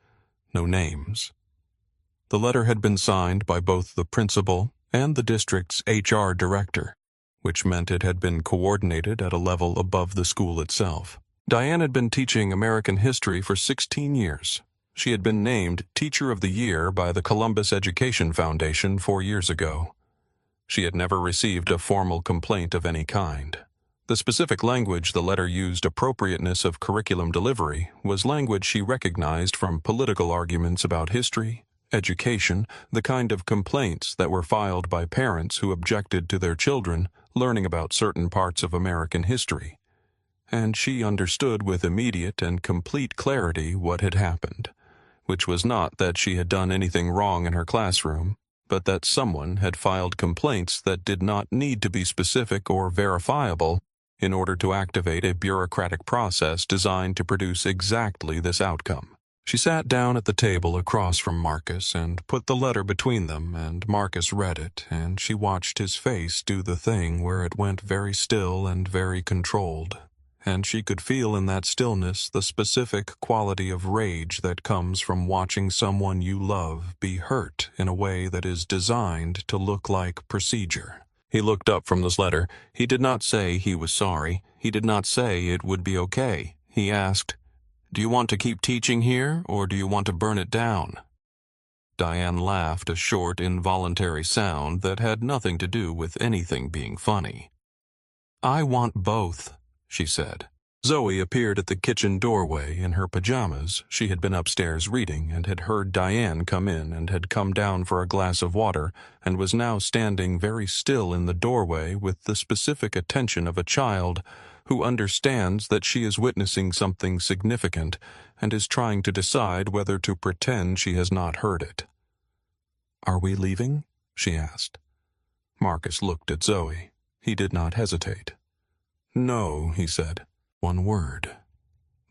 no names. The letter had been signed by both the principal and the district's HR director, which meant it had been coordinated at a level above the school itself. Diane had been teaching American history for 16 years. She had been named Teacher of the Year by the Columbus Education Foundation 4 years ago. She had never received a formal complaint of any kind. The specific language the letter used, appropriateness of curriculum delivery, was language she recognized from political arguments about history, education, the kind of complaints that were filed by parents who objected to their children learning about certain parts of American history. And she understood with immediate and complete clarity what had happened, which was not that she had done anything wrong in her classroom, but that someone had filed complaints that did not need to be specific or verifiable in order to activate a bureaucratic process designed to produce exactly this outcome. She sat down at the table across from Marcus and put the letter between them, and Marcus read it, and she watched his face do the thing where it went very still and very controlled, and she could feel in that stillness the specific quality of rage that comes from watching someone you love be hurt in a way that is designed to look like procedure. He looked up from this letter. He did not say he was sorry. He did not say it would be okay. He asked, "Do you want to keep teaching here, or do you want to burn it down?" Diane laughed, a short, involuntary sound that had nothing to do with anything being funny. "I want both," she said. Zoe appeared at the kitchen doorway in her pajamas. She had been upstairs reading and had heard Diane come in and had come down for a glass of water and was now standing very still in the doorway with the specific attention of a child who understands that she is witnessing something significant and is trying to decide whether to pretend she has not heard it. "Are we leaving?" she asked. Marcus looked at Zoe. He did not hesitate. "No," he said. One word.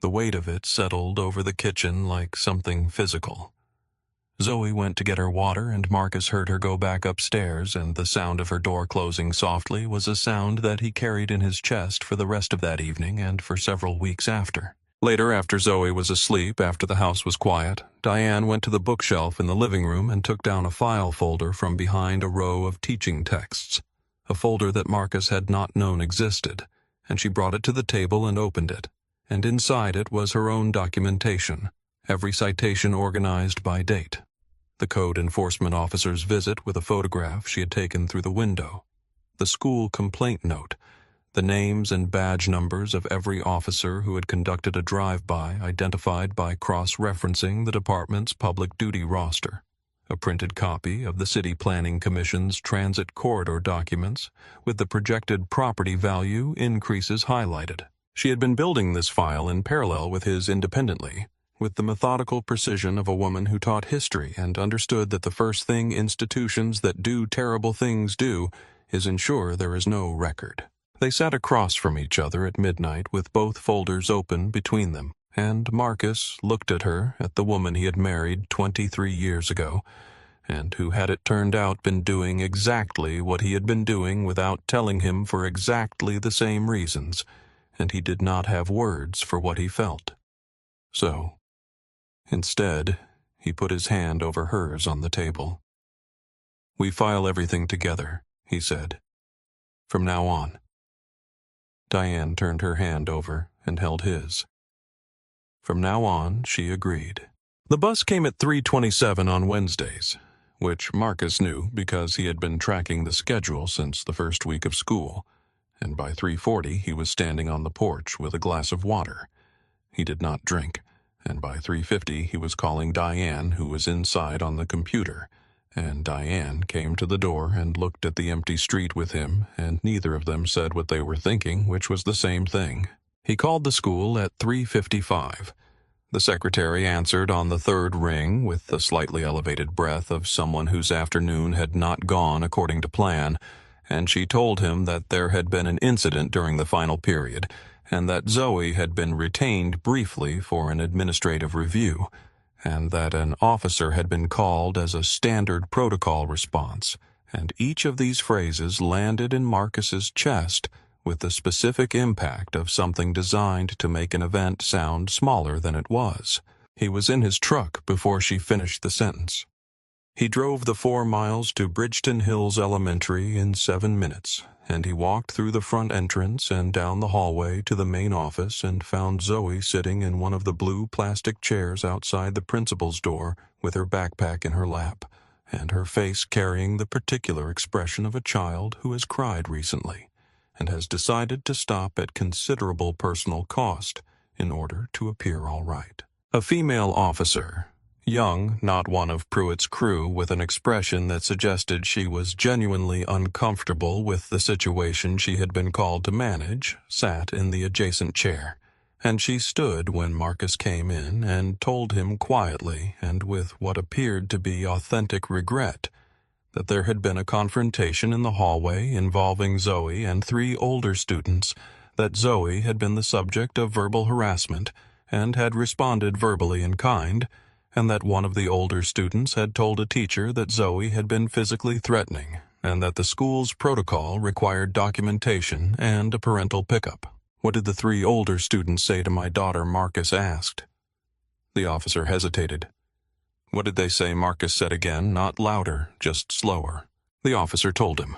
The weight of it settled over the kitchen like something physical. Zoe went to get her water, and Marcus heard her go back upstairs, and the sound of her door closing softly was a sound that he carried in his chest for the rest of that evening and for several weeks after. Later, after Zoe was asleep, after the house was quiet, Diane went to the bookshelf in the living room and took down a file folder from behind a row of teaching texts, a folder that Marcus had not known existed, and she brought it to the table and opened it, and inside it was her own documentation, every citation organized by date, the code enforcement officer's visit with a photograph she had taken through the window, the school complaint note, the names and badge numbers of every officer who had conducted a drive-by identified by cross-referencing the department's public duty roster, a printed copy of the City Planning Commission's transit corridor documents with the projected property value increases highlighted. She had been building this file in parallel with his independently, with the methodical precision of a woman who taught history and understood that the first thing institutions that do terrible things do is ensure there is no record. They sat across from each other at midnight with both folders open between them, and Marcus looked at her, at the woman he had married 23 years ago, and who had it turned out been doing exactly what he had been doing without telling him for exactly the same reasons, and he did not have words for what he felt. So, instead, he put his hand over hers on the table. "We file everything together," he said. "From now on." Diane turned her hand over and held his. From now on, she agreed. The bus came at 3:27 on Wednesdays, which Marcus knew because he had been tracking the schedule since the first week of school, and by 3:40 he was standing on the porch with a glass of water. He did not drink, and by 3:50 he was calling Diane, who was inside on the computer, and Diane came to the door and looked at the empty street with him, and neither of them said what they were thinking, which was the same thing. He called the school at 3:55. The secretary answered on the third ring with the slightly elevated breath of someone whose afternoon had not gone according to plan, and she told him that there had been an incident during the final period, and that Zoe had been retained briefly for an administrative review, and that an officer had been called as a standard protocol response, and each of these phrases landed in Marcus's chest with the specific impact of something designed to make an event sound smaller than it was. He was in his truck before she finished the sentence. He drove the 4 miles to Bridgeton Hills Elementary in 7 minutes, and he walked through the front entrance and down the hallway to the main office and found Zoe sitting in one of the blue plastic chairs outside the principal's door with her backpack in her lap, and her face carrying the particular expression of a child who has cried recently and has decided to stop at considerable personal cost in order to appear all right. A female officer, young, not one of Pruitt's crew, with an expression that suggested she was genuinely uncomfortable with the situation she had been called to manage, sat in the adjacent chair, and she stood when Marcus came in and told him quietly and with what appeared to be authentic regret that there had been a confrontation in the hallway involving Zoe and 3 older students, that Zoe had been the subject of verbal harassment and had responded verbally in kind, and that one of the older students had told a teacher that Zoe had been physically threatening, and that the school's protocol required documentation and a parental pickup. "What did the 3 older students say to my daughter?" Marcus asked. The officer hesitated. "What did they say?" Marcus said again, not louder, just slower. The officer told him.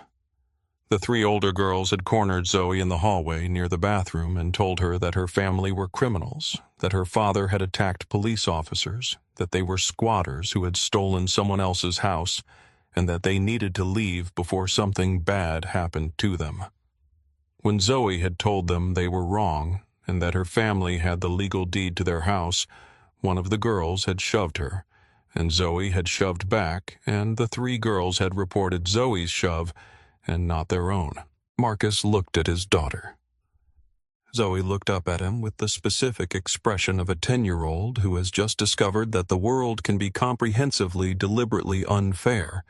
The 3 older girls had cornered Zoe in the hallway near the bathroom and told her that her family were criminals, that her father had attacked police officers, that they were squatters who had stolen someone else's house, and that they needed to leave before something bad happened to them. When Zoe had told them they were wrong and that her family had the legal deed to their house, one of the girls had shoved her, and Zoe had shoved back, and the 3 girls had reported Zoe's shove and not their own. Marcus looked at his daughter. Zoe looked up at him with the specific expression of a 10-year-old who has just discovered that the world can be comprehensively, deliberately unfair,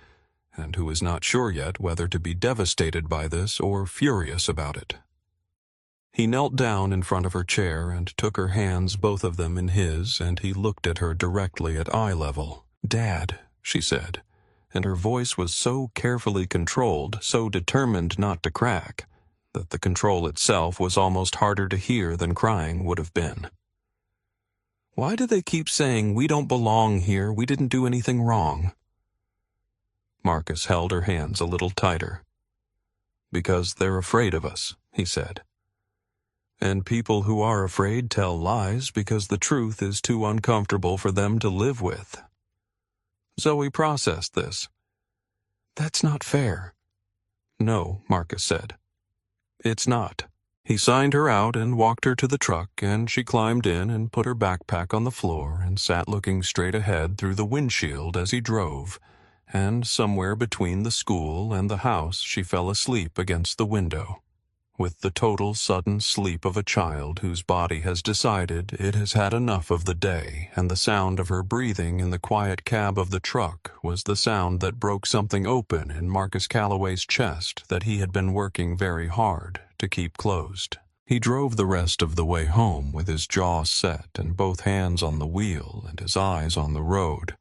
and who is not sure yet whether to be devastated by this or furious about it. He knelt down in front of her chair and took her hands, both of them in his, and he looked at her directly at eye level. "Dad," she said, and her voice was so carefully controlled, so determined not to crack, that the control itself was almost harder to hear than crying would have been. "Why do they keep saying we don't belong here, we didn't do anything wrong?" Marcus held her hands a little tighter. "Because they're afraid of us," he said. "And people who are afraid tell lies because the truth is too uncomfortable for them to live with." Zoe processed this. "That's not fair." "No," Marcus said. "It's not." He signed her out and walked her to the truck, and she climbed in and put her backpack on the floor and sat looking straight ahead through the windshield as he drove, and somewhere between the school and the house she fell asleep against the window, with the total sudden sleep of a child whose body has decided it has had enough of the day, and the sound of her breathing in the quiet cab of the truck was the sound that broke something open in Marcus Calloway's chest that he had been working very hard to keep closed. He drove the rest of the way home with his jaw set and both hands on the wheel and his eyes on the road,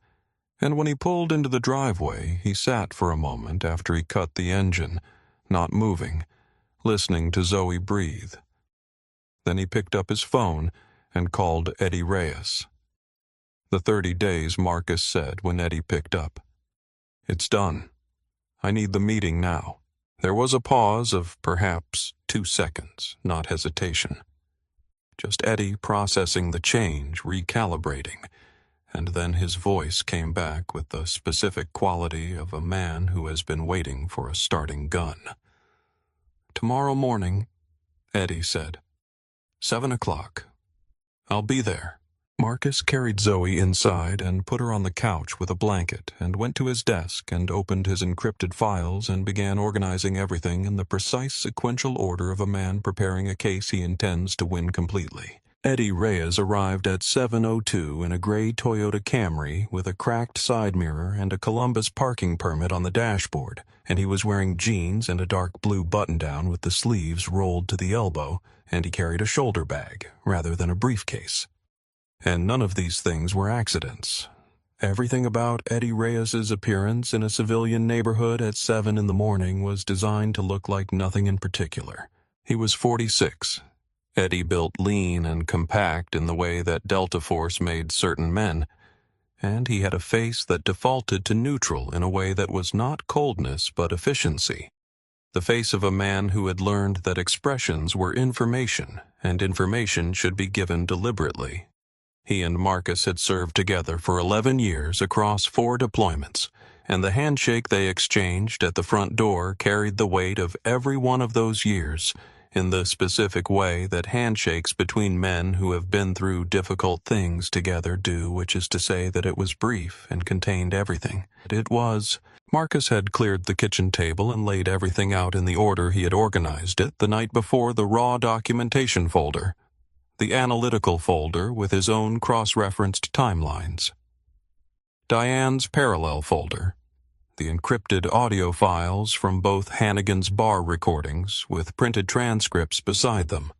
and when he pulled into the driveway, he sat for a moment after he cut the engine, not moving, listening to Zoe breathe. Then he picked up his phone and called Eddie Reyes. The 30 days, Marcus said when Eddie picked up. "It's done." I need the meeting now." There was a pause of perhaps 2 seconds, not hesitation. Just Eddie processing the change, recalibrating, and then his voice came back with the specific quality of a man who has been waiting for a starting gun. "Tomorrow morning," Eddie said. 7 o'clock. I'll be there." Marcus carried Zoe inside and put her on the couch with a blanket and went to his desk and opened his encrypted files and began organizing everything in the precise sequential order of a man preparing a case he intends to win completely. Eddie Reyes arrived at 7:02 in a gray Toyota Camry with a cracked side mirror and a Columbus parking permit on the dashboard, and he was wearing jeans and a dark blue button-down with the sleeves rolled to the elbow, and he carried a shoulder bag rather than a briefcase. And none of these things were accidents. Everything about Eddie Reyes's appearance in a civilian neighborhood at 7 in the morning was designed to look like nothing in particular. He was 46. Eddie built lean and compact in the way that Delta Force made certain men, and he had a face that defaulted to neutral in a way that was not coldness but efficiency. The face of a man who had learned that expressions were information, and information should be given deliberately. He and Marcus had served together for 11 years across 4 deployments, and the handshake they exchanged at the front door carried the weight of every one of those years, in the specific way that handshakes between men who have been through difficult things together do, which is to say that it was brief and contained everything. It was. Marcus had cleared the kitchen table and laid everything out in the order he had organized it the night before: the raw documentation folder, the analytical folder with his own cross-referenced timelines, Diane's parallel folder, the encrypted audio files from both Hannigan's bar recordings with printed transcripts beside them,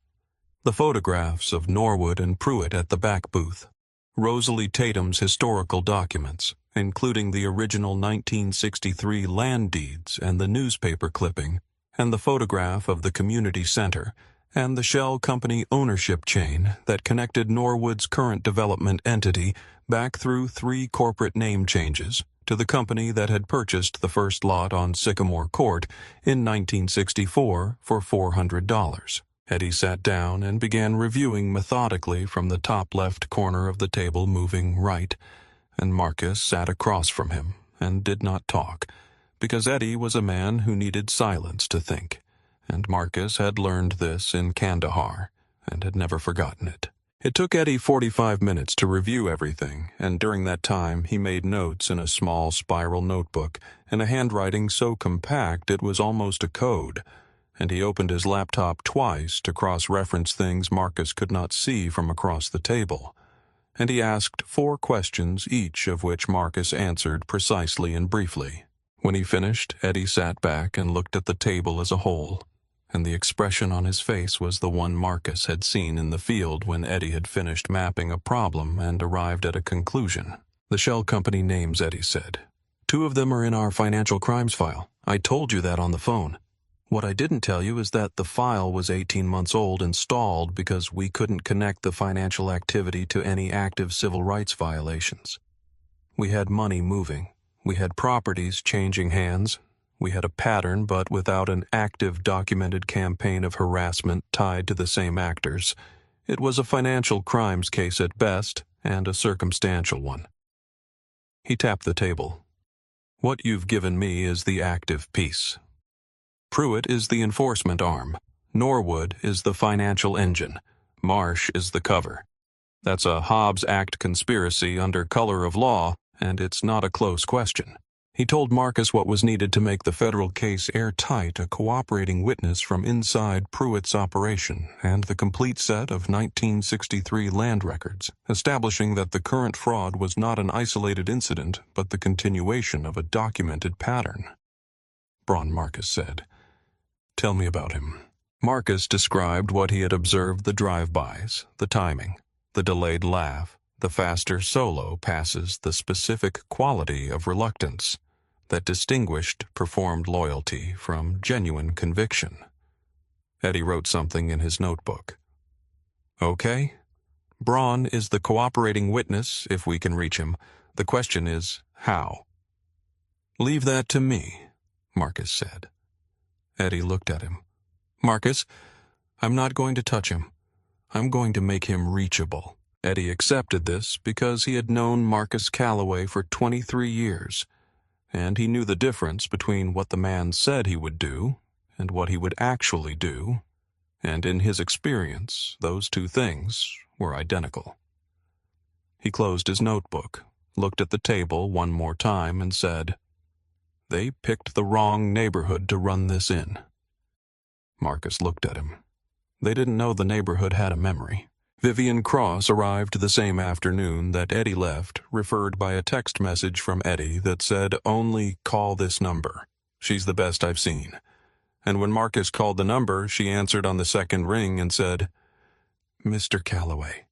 the photographs of Norwood and Pruitt at the back booth, Rosalie Tatum's historical documents, including the original 1963 land deeds and the newspaper clipping, and the photograph of the community center, and the shell company ownership chain that connected Norwood's current development entity back through 3 corporate name changes to the company that had purchased the first lot on Sycamore Court in 1964 for $400. Eddie sat down and began reviewing methodically from the top left corner of the table, moving right, and Marcus sat across from him and did not talk, because Eddie was a man who needed silence to think, and Marcus had learned this in Kandahar and had never forgotten it. It took Eddie 45 minutes to review everything, and during that time he made notes in a small spiral notebook in a handwriting so compact it was almost a code, and he opened his laptop twice to cross-reference things Marcus could not see from across the table, and he asked 4 questions, each of which Marcus answered precisely and briefly. When he finished, Eddie sat back and looked at the table as a whole, and the expression on his face was the one Marcus had seen in the field when Eddie had finished mapping a problem and arrived at a conclusion. "The shell company names," Eddie said. 2 of them are in our financial crimes file. I told you that on the phone. What I didn't tell you is that the file was 18 months old and stalled because we couldn't connect the financial activity to any active civil rights violations. We had money moving. We had properties changing hands. We had a pattern, but without an active documented campaign of harassment tied to the same actors. It was a financial crimes case at best, and a circumstantial one. He tapped the table. "What you've given me is the active piece. Pruitt is the enforcement arm. Norwood is the financial engine. Marsh is the cover. That's a Hobbs Act conspiracy under color of law, and it's not a close question." He told Marcus what was needed to make the federal case airtight: a cooperating witness from inside Pruitt's operation and the complete set of 1963 land records, establishing that the current fraud was not an isolated incident but the continuation of a documented pattern. "Braun," Marcus said. "Tell me about him." Marcus described what he had observed: the drive-bys, the timing, the delayed laugh, the faster solo passes, the specific quality of reluctance that distinguished performed loyalty from genuine conviction. Eddie wrote something in his notebook. "Okay. Braun is the cooperating witness if we can reach him. The question is, how?" "Leave that to me." Marcus said. Eddie looked at him. "Marcus, I'm not going to touch him. I'm going to make him reachable." Eddie accepted this because he had known Marcus Calloway for 23 years, and he knew the difference between what the man said he would do and what he would actually do, and in his experience, those two things were identical. He closed his notebook, looked at the table one more time, and said, "They picked the wrong neighborhood to run this in." Marcus looked at him. They didn't know the neighborhood had a memory. Vivian Cross arrived the same afternoon that Eddie left, referred by a text message from Eddie that said, "Only call this number. She's the best I've seen." And when Marcus called the number, she answered on the second ring and said, "Mr. Calloway,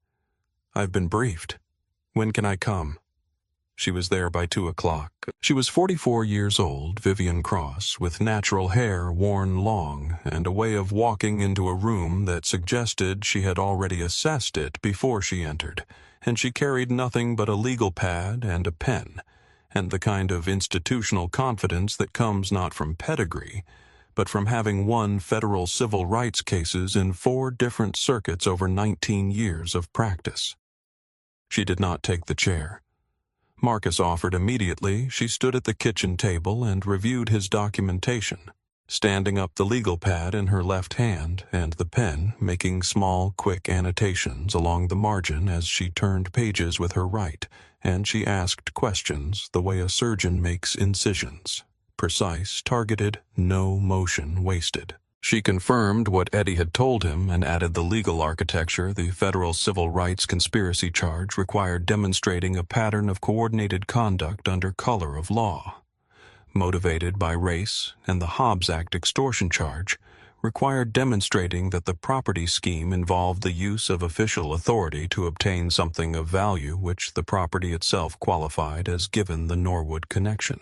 I've been briefed. When can I come?" She was there by 2:00. She was 44 years old, Vivian Cross, with natural hair worn long and a way of walking into a room that suggested she had already assessed it before she entered, and she carried nothing but a legal pad and a pen, and the kind of institutional confidence that comes not from pedigree, but from having won federal civil rights cases in 4 different circuits over 19 years of practice. She did not take the chair. Marcus offered immediately. She stood at the kitchen table and reviewed his documentation, standing up the legal pad in her left hand and the pen, making small, quick annotations along the margin as she turned pages with her right, and she asked questions the way a surgeon makes incisions. Precise, targeted, no motion wasted. She confirmed what Eddie had told him and added the legal architecture. The federal civil rights conspiracy charge required demonstrating a pattern of coordinated conduct under color of law. Motivated by race, and the Hobbs Act extortion charge required demonstrating that the property scheme involved the use of official authority to obtain something of value which the property itself qualified as given the Norwood connection.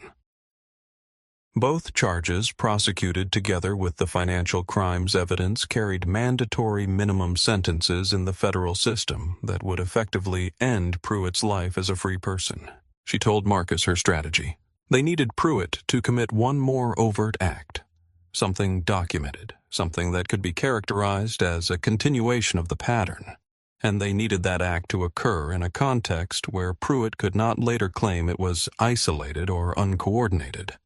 Both charges, prosecuted together with the financial crimes evidence, carried mandatory minimum sentences in the federal system that would effectively end Pruitt's life as a free person. She told Marcus her strategy. They needed Pruitt to commit one more overt act, something documented, something that could be characterized as a continuation of the pattern, and they needed that act to occur in a context where Pruitt could not later claim it was isolated or uncoordinated.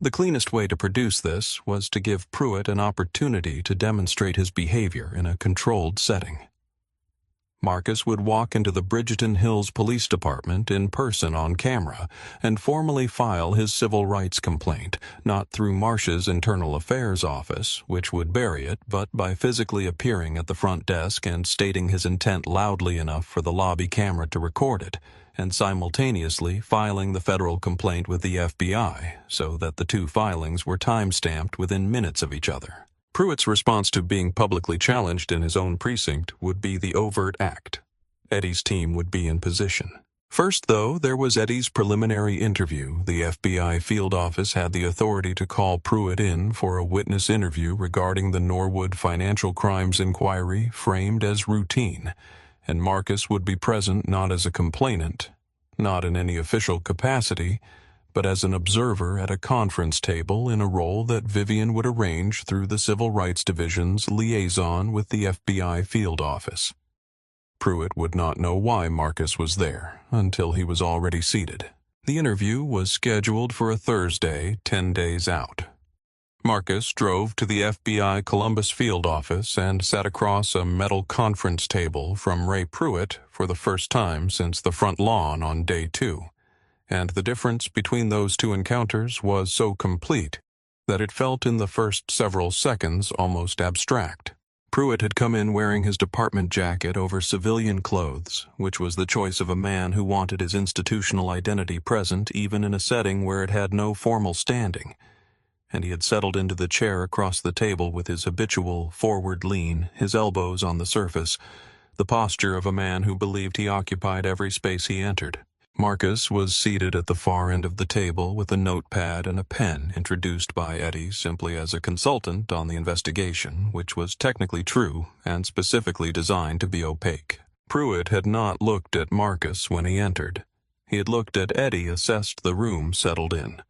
The cleanest way to produce this was to give Pruitt an opportunity to demonstrate his behavior in a controlled setting. Marcus would walk into the Bridgeton Hills Police Department in person on camera and formally file his civil rights complaint, not through Marsh's Internal Affairs office, which would bury it, but by physically appearing at the front desk and stating his intent loudly enough for the lobby camera to record it, and simultaneously filing the federal complaint with the FBI so that the 2 filings were time-stamped within minutes of each other. Pruitt's response to being publicly challenged in his own precinct would be the overt act. Eddie's team would be in position. First, though, there was Eddie's preliminary interview. The FBI field office had the authority to call Pruitt in for a witness interview regarding the Norwood financial crimes inquiry framed as routine, and Marcus would be present not as a complainant, not in any official capacity, but as an observer at a conference table in a role that Vivian would arrange through the Civil Rights Division's liaison with the FBI field office. Pruitt would not know why Marcus was there until he was already seated. The interview was scheduled for a Thursday, 10 days out. Marcus drove to the FBI Columbus field office and sat across a metal conference table from Ray Pruitt for the first time since the front lawn on day 2, and the difference between those 2 encounters was so complete that it felt in the first several seconds almost abstract. Pruitt had come in wearing his department jacket over civilian clothes, which was the choice of a man who wanted his institutional identity present even in a setting where it had no formal standing, and he had settled into the chair across the table with his habitual forward lean, his elbows on the surface, the posture of a man who believed he occupied every space he entered. Marcus was seated at the far end of the table with a notepad and a pen, introduced by Eddie simply as a consultant on the investigation, which was technically true and specifically designed to be opaque. Pruitt had not looked at Marcus when he entered. He had looked at Eddie, assessed the room, settled in.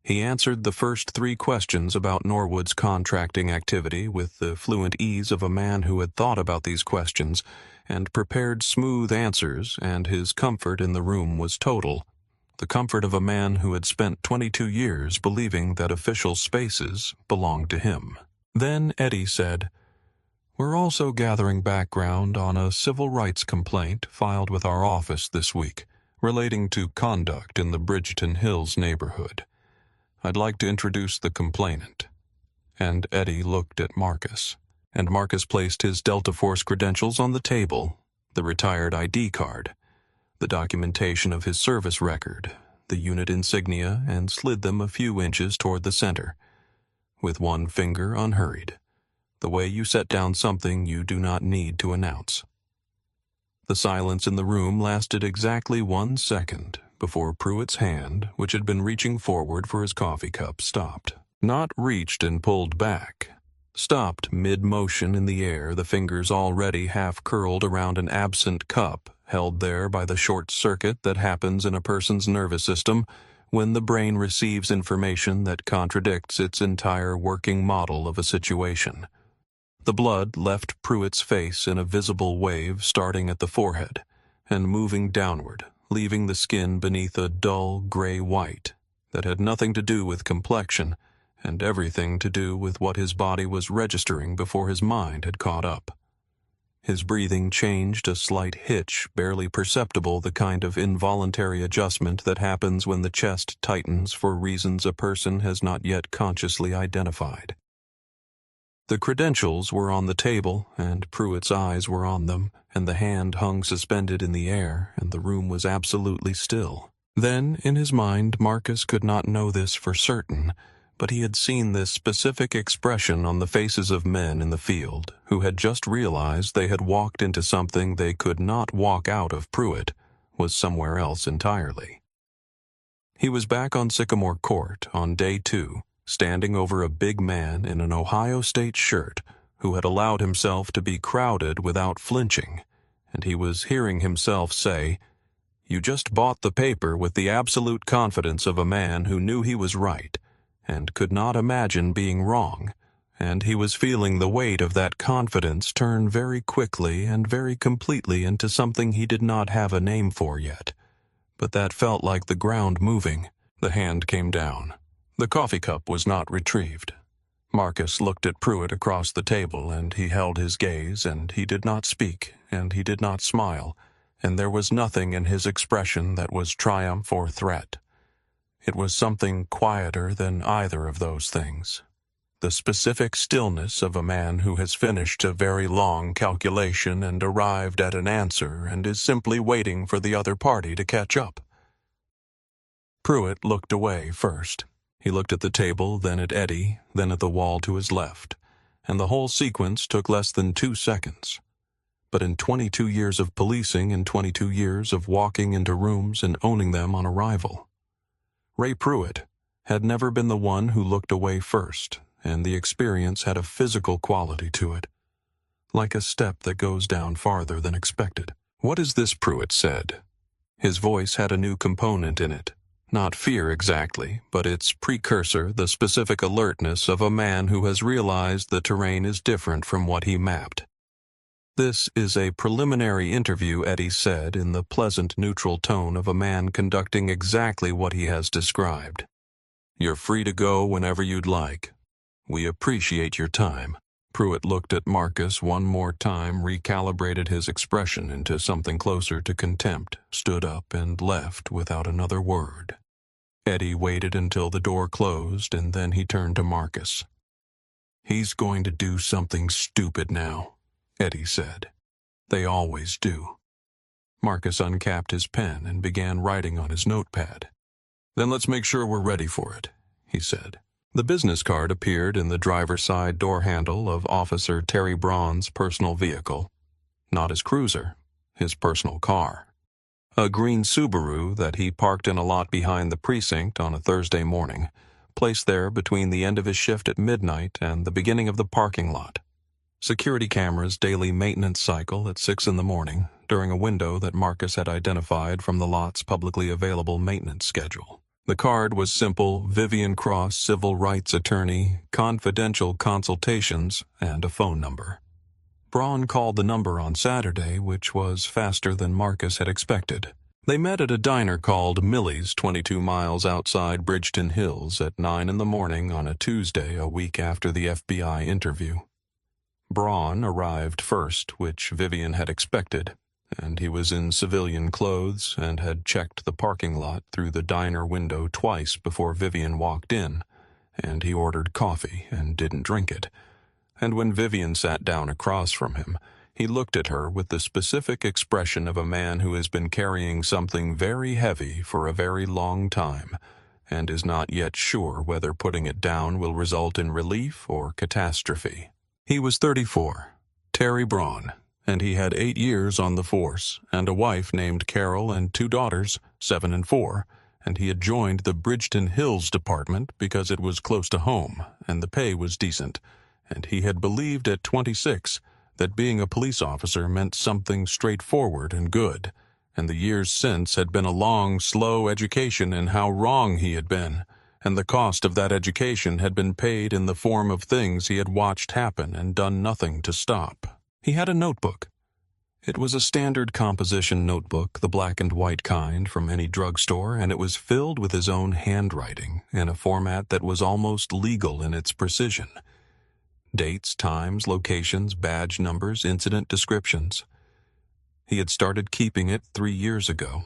He answered the first 3 questions about Norwood's contracting activity with the fluent ease of a man who had thought about these questions and prepared smooth answers, and his comfort in the room was total. The comfort of a man who had spent 22 years believing that official spaces belonged to him. Then Eddie said, "We're also gathering background on a civil rights complaint filed with our office this week relating to conduct in the Bridgeton Hills neighborhood. I'd like to introduce the complainant." And Eddie looked at Marcus. And Marcus placed his Delta Force credentials on the table, the retired ID card, the documentation of his service record, the unit insignia, and slid them a few inches toward the center, with one finger unhurried, the way you set down something you do not need to announce. The silence in the room lasted exactly 1 second before Pruitt's hand, which had been reaching forward for his coffee cup, stopped. Not reached and pulled back. Stopped mid-motion in the air, the fingers already half-curled around an absent cup, held there by the short circuit that happens in a person's nervous system when the brain receives information that contradicts its entire working model of a situation. The blood left Pruitt's face in a visible wave starting at the forehead and moving downward, leaving the skin beneath a dull gray-white that had nothing to do with complexion and everything to do with what his body was registering before his mind had caught up. His breathing changed a slight hitch, barely perceptible, the kind of involuntary adjustment that happens when the chest tightens for reasons a person has not yet consciously identified. The credentials were on the table, and Pruitt's eyes were on them, and the hand hung suspended in the air, and the room was absolutely still. Then, in his mind, Marcus could not know this for certain, but he had seen this specific expression on the faces of men in the field who had just realized they had walked into something they could not walk out of. Pruitt was somewhere else entirely. He was back on Sycamore Court on day 2, standing over a big man in an Ohio State shirt who had allowed himself to be crowded without flinching, and he was hearing himself say, "You just bought the paper with the absolute confidence of a man who knew he was right and could not imagine being wrong, and he was feeling the weight of that confidence turn very quickly and very completely into something he did not have a name for yet, but that felt like the ground moving." The hand came down. The coffee cup was not retrieved. Marcus looked at Pruitt across the table, and he held his gaze, and he did not speak, and he did not smile, and there was nothing in his expression that was triumph or threat. It was something quieter than either of those things. The specific stillness of a man who has finished a very long calculation and arrived at an answer and is simply waiting for the other party to catch up. Pruitt looked away first. He looked at the table, then at Eddie, then at the wall to his left, and the whole sequence took less than 2 seconds. But in 22 years of policing and 22 years of walking into rooms and owning them on arrival, Ray Pruitt had never been the one who looked away first, and the experience had a physical quality to it, like a step that goes down farther than expected. "What is this?" Pruitt said. His voice had a new component in it. Not fear exactly, but its precursor, the specific alertness of a man who has realized the terrain is different from what he mapped. "This is a preliminary interview," Eddie said in the pleasant, neutral tone of a man conducting exactly what he has described. "You're free to go whenever you'd like. We appreciate your time." Pruitt looked at Marcus one more time, recalibrated his expression into something closer to contempt, stood up, and left without another word. Eddie waited until the door closed, and then he turned to Marcus. "He's going to do something stupid now," Eddie said. "They always do." Marcus uncapped his pen and began writing on his notepad. "Then let's make sure we're ready for it," he said. The business card appeared in the driver's side door handle of Officer Terry Braun's personal vehicle. Not his cruiser, his personal car. A green Subaru that he parked in a lot behind the precinct on a Thursday morning, placed there between the end of his shift at midnight and the beginning of the parking lot. Security cameras' daily maintenance cycle at 6 in the morning, during a window that Marcus had identified from the lot's publicly available maintenance schedule. The card was simple: Vivian Cross, civil rights attorney, confidential consultations, and a phone number. Braun called the number on Saturday, which was faster than Marcus had expected. They met at a diner called Millie's 22 miles outside Bridgeton Hills at 9 in the morning on a Tuesday, a week after the FBI interview. Braun arrived first, which Vivian had expected, and he was in civilian clothes and had checked the parking lot through the diner window twice before Vivian walked in, and he ordered coffee and didn't drink it. And when Vivian sat down across from him, he looked at her with the specific expression of a man who has been carrying something very heavy for a very long time and is not yet sure whether putting it down will result in relief or catastrophe. He was 34, Terry Braun, and he had 8 years on the force and a wife named Carol and 2 daughters, 7 and 4, and he had joined the Bridgeton Hills department because it was close to home and the pay was decent, and he had believed at 26 that being a police officer meant something straightforward and good, and the years since had been a long, slow education in how wrong he had been, and the cost of that education had been paid in the form of things he had watched happen and done nothing to stop. He had a notebook. It was a standard composition notebook, the black and white kind from any drugstore, and it was filled with his own handwriting in a format that was almost legal in its precision. Dates, times, locations, badge numbers, incident descriptions. He had started keeping it 3 years ago.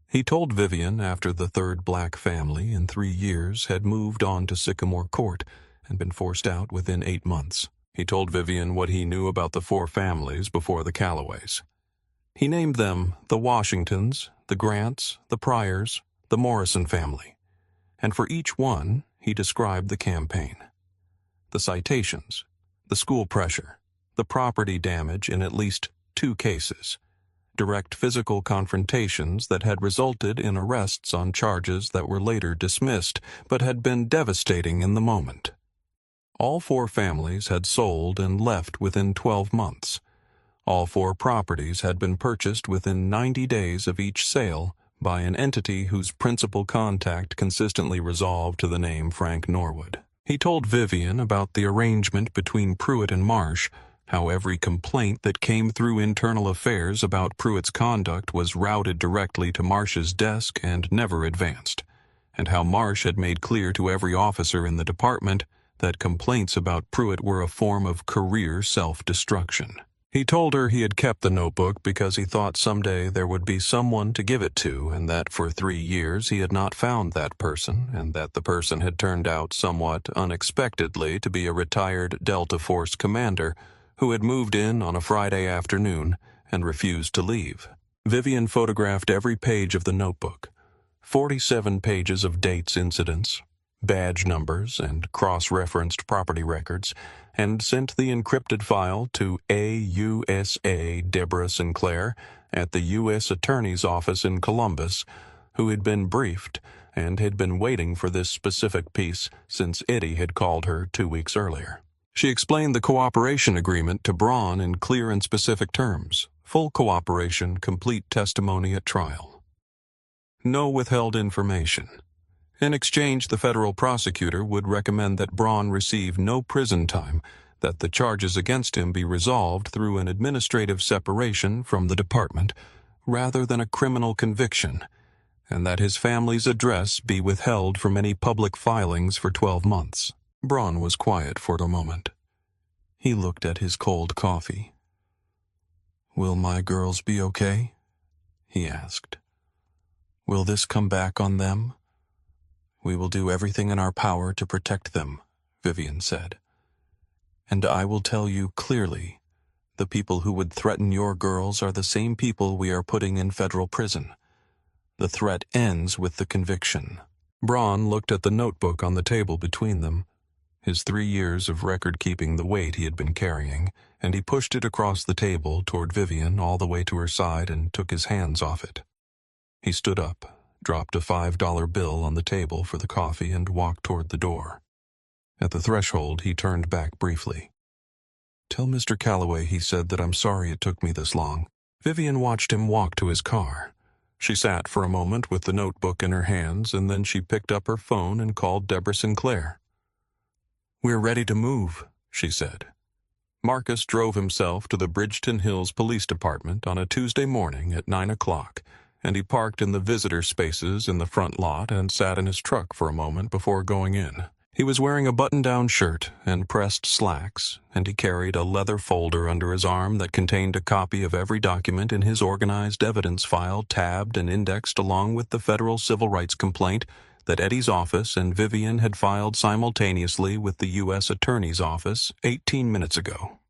He told Vivian after the third black family in 3 years had moved on to Sycamore Court and been forced out within 8 months. He told Vivian what he knew about the 4 families before the Callaways. He named them the Washingtons, the Grants, the Pryors, the Morrison family, and for each one he described the campaign. The citations, the school pressure, the property damage in at least 2 cases, direct physical confrontations that had resulted in arrests on charges that were later dismissed but had been devastating in the moment. All 4 families had sold and left within 12 months. All 4 properties had been purchased within 90 days of each sale by an entity whose principal contact consistently resolved to the name Frank Norwood. He told Vivian about the arrangement between Pruitt and Marsh, how every complaint that came through internal affairs about Pruitt's conduct was routed directly to Marsh's desk and never advanced, and how Marsh had made clear to every officer in the department that complaints about Pruitt were a form of career self-destruction. He told her he had kept the notebook because he thought someday there would be someone to give it to, and that for 3 years he had not found that person, and that the person had turned out somewhat unexpectedly to be a retired Delta Force commander who had moved in on a Friday afternoon and refused to leave. Vivian photographed every page of the notebook, 47 pages of dates, incidents, badge numbers, and cross-referenced property records, and sent the encrypted file to AUSA Deborah Sinclair at the U.S. Attorney's Office in Columbus, who had been briefed and had been waiting for this specific piece since Eddie had called her 2 weeks earlier. She explained the cooperation agreement to Braun in clear and specific terms: full cooperation, complete testimony at trial. No withheld information. In exchange, the federal prosecutor would recommend that Braun receive no prison time, that the charges against him be resolved through an administrative separation from the department, rather than a criminal conviction, and that his family's address be withheld from any public filings for 12 months. Braun was quiet for a moment. He looked at his cold coffee. "Will my girls be okay?" he asked. "Will this come back on them?" "We will do everything in our power to protect them," Vivian said. "And I will tell you clearly, the people who would threaten your girls are the same people we are putting in federal prison. The threat ends with the conviction." Braun looked at the notebook on the table between them, his 3 years of record-keeping the weight he had been carrying, and he pushed it across the table toward Vivian all the way to her side and took his hands off it. He stood up, dropped a $5 bill on the table for the coffee, and walked toward the door. At the threshold, he turned back briefly. "Tell Mr. Calloway," he said, "that I'm sorry it took me this long." Vivian watched him walk to his car. She sat for a moment with the notebook in her hands, and then she picked up her phone and called Deborah Sinclair. "We're ready to move," she said. Marcus drove himself to the Bridgeton Hills Police Department on a Tuesday morning at 9 o'clock, and he parked in the visitor spaces in the front lot and sat in his truck for a moment before going in. He was wearing a button-down shirt and pressed slacks, and he carried a leather folder under his arm that contained a copy of every document in his organized evidence file, tabbed and indexed along with the federal civil rights complaint that Eddie's office and Vivian had filed simultaneously with the U.S. Attorney's Office 18 minutes ago.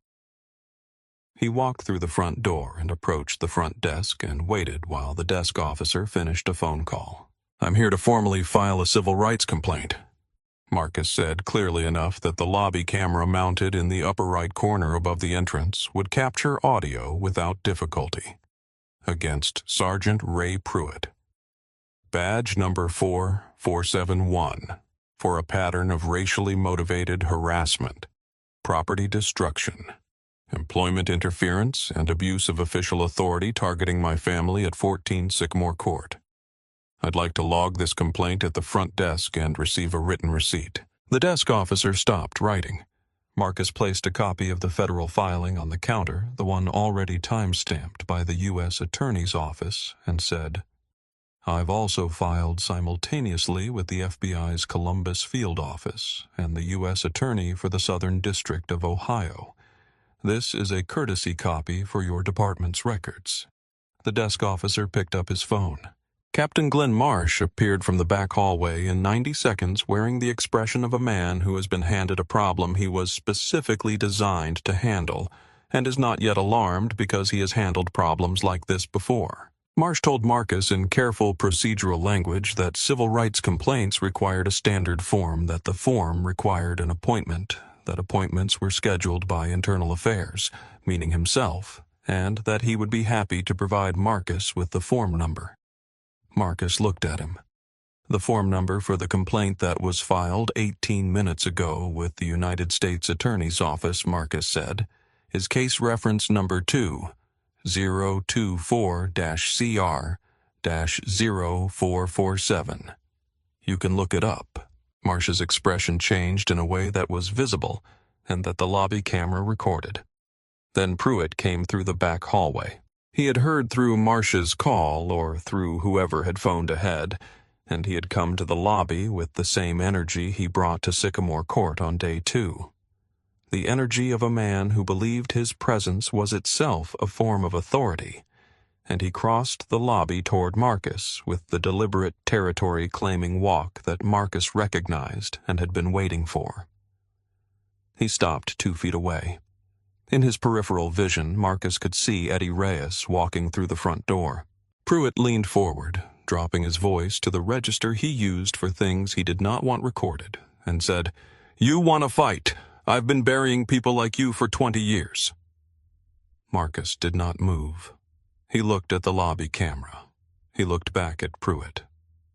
He walked through the front door and approached the front desk and waited while the desk officer finished a phone call. "I'm here to formally file a civil rights complaint," Marcus said clearly enough that the lobby camera mounted in the upper right corner above the entrance would capture audio without difficulty. "Against Sergeant Ray Pruitt. Badge number 4471, for a pattern of racially motivated harassment, property destruction, employment interference, and abuse of official authority targeting my family at 14 Sycamore Court. I'd like to log this complaint at the front desk and receive a written receipt." The desk officer stopped writing. Marcus placed a copy of the federal filing on the counter, the one already time-stamped by the U.S. Attorney's Office, and said, "I've also filed simultaneously with the FBI's Columbus Field Office and the U.S. Attorney for the Southern District of Ohio. This is a courtesy copy for your department's records." The desk officer picked up his phone. Captain Glenn Marsh appeared from the back hallway in 90 seconds wearing the expression of a man who has been handed a problem he was specifically designed to handle and is not yet alarmed because he has handled problems like this before. Marsh told Marcus in careful procedural language that civil rights complaints required a standard form, that the form required an appointment, that appointments were scheduled by Internal Affairs, meaning himself, and that he would be happy to provide Marcus with the form number. Marcus looked at him. "The form number for the complaint that was filed 18 minutes ago with the United States Attorney's Office," Marcus said, "is case reference number 2024-CR-0447. You can look it up." Marsh's expression changed in a way that was visible and that the lobby camera recorded. Then Pruitt came through the back hallway. He had heard through Marsh's call or through whoever had phoned ahead, and he had come to the lobby with the same energy he brought to Sycamore Court on day 2. The energy of a man who believed his presence was itself a form of authority, and he crossed the lobby toward Marcus with the deliberate territory-claiming walk that Marcus recognized and had been waiting for. He stopped 2 feet away. In his peripheral vision, Marcus could see Eddie Reyes walking through the front door. Pruitt leaned forward, dropping his voice to the register he used for things he did not want recorded, and said, "You want to fight. I've been burying people like you for 20 years. Marcus did not move. He looked at the lobby camera. He looked back at Pruitt.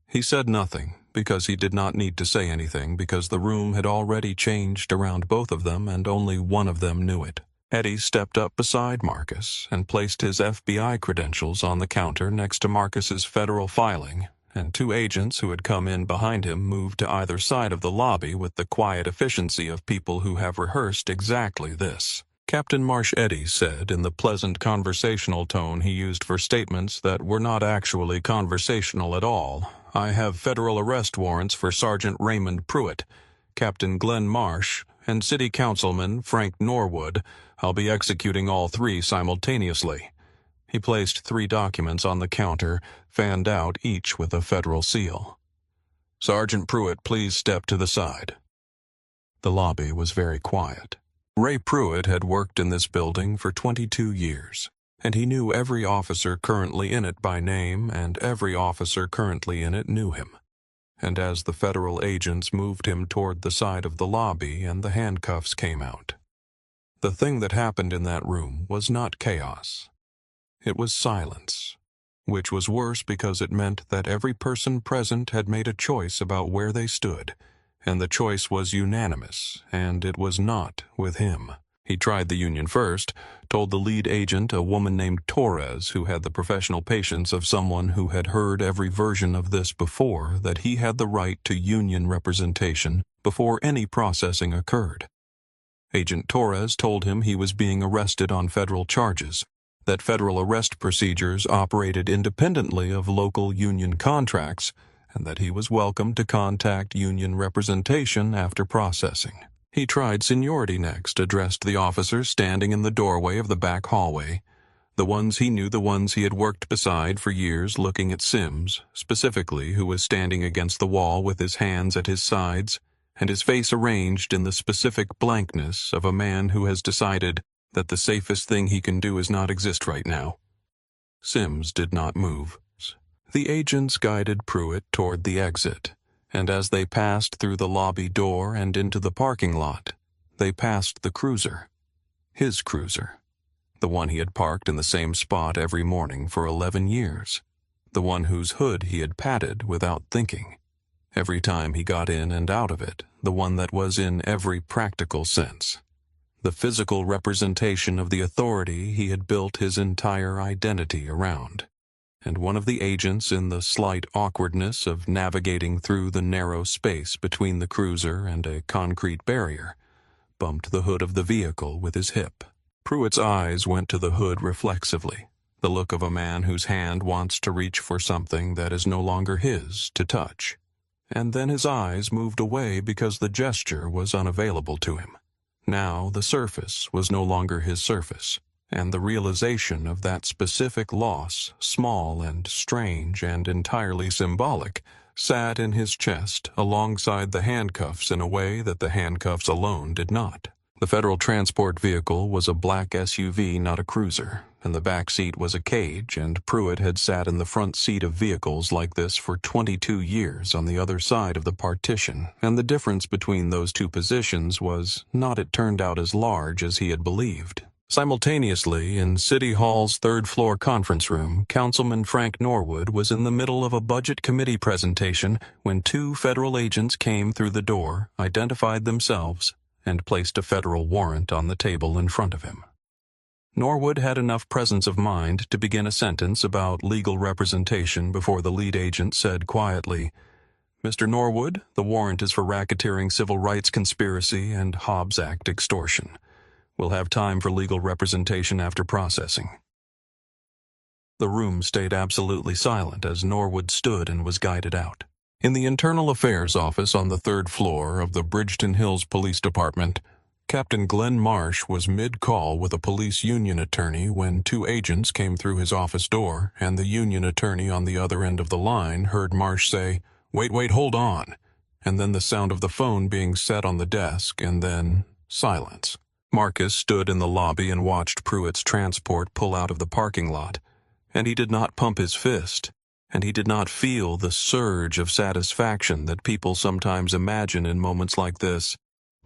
He said nothing, because he did not need to say anything, because the room had already changed around both of them and only one of them knew it. Eddie stepped up beside Marcus and placed his FBI credentials on the counter next to Marcus's federal filing, and 2 agents who had come in behind him moved to either side of the lobby with the quiet efficiency of people who have rehearsed exactly this. Captain Marsh Eddy said in the pleasant conversational tone he used for statements that were not actually conversational at all, "I have federal arrest warrants for Sergeant Raymond Pruitt, Captain Glenn Marsh, and City Councilman Frank Norwood. I'll be executing all 3 simultaneously." He placed 3 documents on the counter, fanned out each with a federal seal. "Sergeant Pruitt, please step to the side." The lobby was very quiet. Ray Pruitt had worked in this building for 22 years, and he knew every officer currently in it by name, and every officer currently in it knew him. And as the federal agents moved him toward the side of the lobby and the handcuffs came out, the thing that happened in that room was not chaos. It was silence, which was worse because it meant that every person present had made a choice about where they stood, and the choice was unanimous, and it was not with him. He tried the union first, told the lead agent, a woman named Torres, who had the professional patience of someone who had heard every version of this before, that he had the right to union representation before any processing occurred. Agent Torres told him he was being arrested on federal charges, that federal arrest procedures operated independently of local union contracts, and that he was welcome to contact union representation after processing. He tried seniority next, addressed the officers standing in the doorway of the back hallway, the ones he knew, the ones he had worked beside for years, looking at Sims, specifically, who was standing against the wall with his hands at his sides and his face arranged in the specific blankness of a man who has decided that the safest thing he can do is not exist right now. Sims did not move. The agents guided Pruitt toward the exit, and as they passed through the lobby door and into the parking lot, they passed the cruiser. His cruiser. The one he had parked in the same spot every morning for 11 years. The one whose hood he had patted without thinking. Every time he got in and out of it, the one that was in every practical sense. The physical representation of the authority he had built his entire identity around. And one of the agents, in the slight awkwardness of navigating through the narrow space between the cruiser and a concrete barrier, bumped the hood of the vehicle with his hip. Pruitt's eyes went to the hood reflexively, the look of a man whose hand wants to reach for something that is no longer his to touch. And then his eyes moved away because the gesture was unavailable to him. Now the surface was no longer his surface, and the realization of that specific loss, small and strange and entirely symbolic, sat in his chest alongside the handcuffs in a way that the handcuffs alone did not. The federal transport vehicle was a black SUV, not a cruiser, and the back seat was a cage, and Pruitt had sat in the front seat of vehicles like this for 22 years on the other side of the partition, and the difference between those two positions was not, it turned out, as large as he had believed. Simultaneously, in City Hall's third-floor conference room, Councilman Frank Norwood was in the middle of a budget committee presentation when two federal agents came through the door, identified themselves, and placed a federal warrant on the table in front of him. Norwood had enough presence of mind to begin a sentence about legal representation before the lead agent said quietly, "Mr. Norwood, the warrant is for racketeering, civil rights conspiracy, and Hobbs Act extortion. We'll have time for legal representation after processing." The room stayed absolutely silent as Norwood stood and was guided out. In the Internal Affairs office on the third floor of the Bridgeton Hills Police Department, Captain Glenn Marsh was mid-call with a police union attorney when two agents came through his office door, and the union attorney on the other end of the line heard Marsh say, wait, hold on," and then the sound of the phone being set on the desk, and then silence. Marcus stood in the lobby and watched Pruitt's transport pull out of the parking lot, and he did not pump his fist, and he did not feel the surge of satisfaction that people sometimes imagine in moments like this,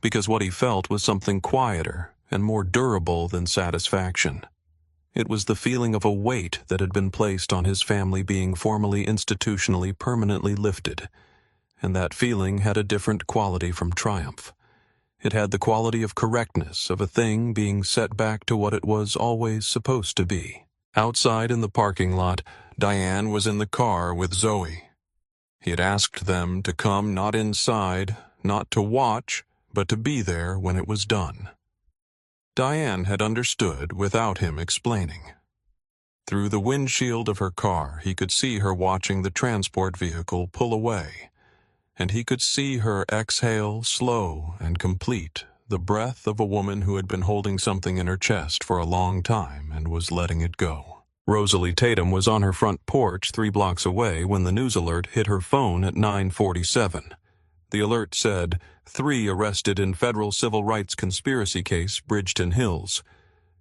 because what he felt was something quieter and more durable than satisfaction. It was the feeling of a weight that had been placed on his family being formally, institutionally, permanently lifted, and that feeling had a different quality from triumph. It had the quality of correctness, of a thing being set back to what it was always supposed to be. Outside in the parking lot, Diane was in the car with Zoe. He had asked them to come not inside, not to watch, but to be there when it was done. Diane had understood without him explaining. Through the windshield of her car, he could see her watching the transport vehicle pull away, and he could see her exhale slow and complete, the breath of a woman who had been holding something in her chest for a long time and was letting it go. Rosalie Tatum was on her front porch 3 blocks away when the news alert hit her phone at 9:47. The alert said, 3 arrested in federal civil rights conspiracy case, Bridgeton Hills.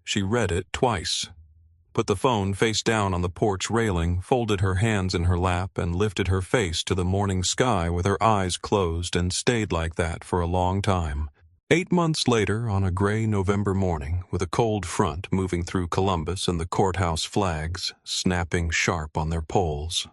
She read it twice, put the phone face down on the porch railing, folded her hands in her lap, and lifted her face to the morning sky with her eyes closed, and stayed like that for a long time. 8 months later, on a gray November morning, with a cold front moving through Columbus and the courthouse flags snapping sharp on their poles,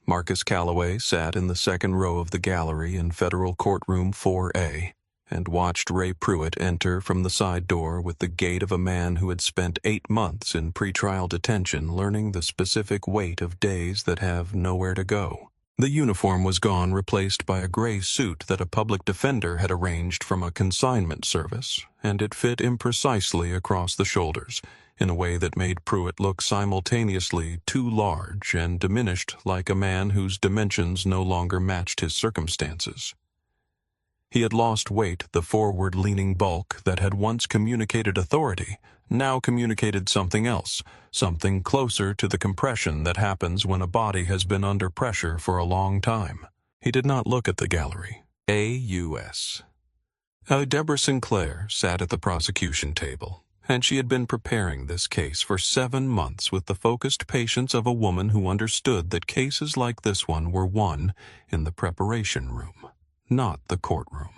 Marcus Calloway sat in the second row of the gallery in Federal Courtroom 4A, and watched Ray Pruitt enter from the side door with the gait of a man who had spent 8 months in pretrial detention learning the specific weight of days that have nowhere to go. The uniform was gone, replaced by a gray suit that a public defender had arranged from a consignment service, and it fit imprecisely across the shoulders, in a way that made Pruitt look simultaneously too large and diminished, like a man whose dimensions no longer matched his circumstances. He had lost weight. The forward-leaning bulk that had once communicated authority now communicated something else, something closer to the compression that happens when a body has been under pressure for a long time. He did not look at the gallery. A.U.S. Deborah Sinclair sat at the prosecution table, and she had been preparing this case for 7 months with the focused patience of a woman who understood that cases like this one were won in the preparation room, not the courtroom.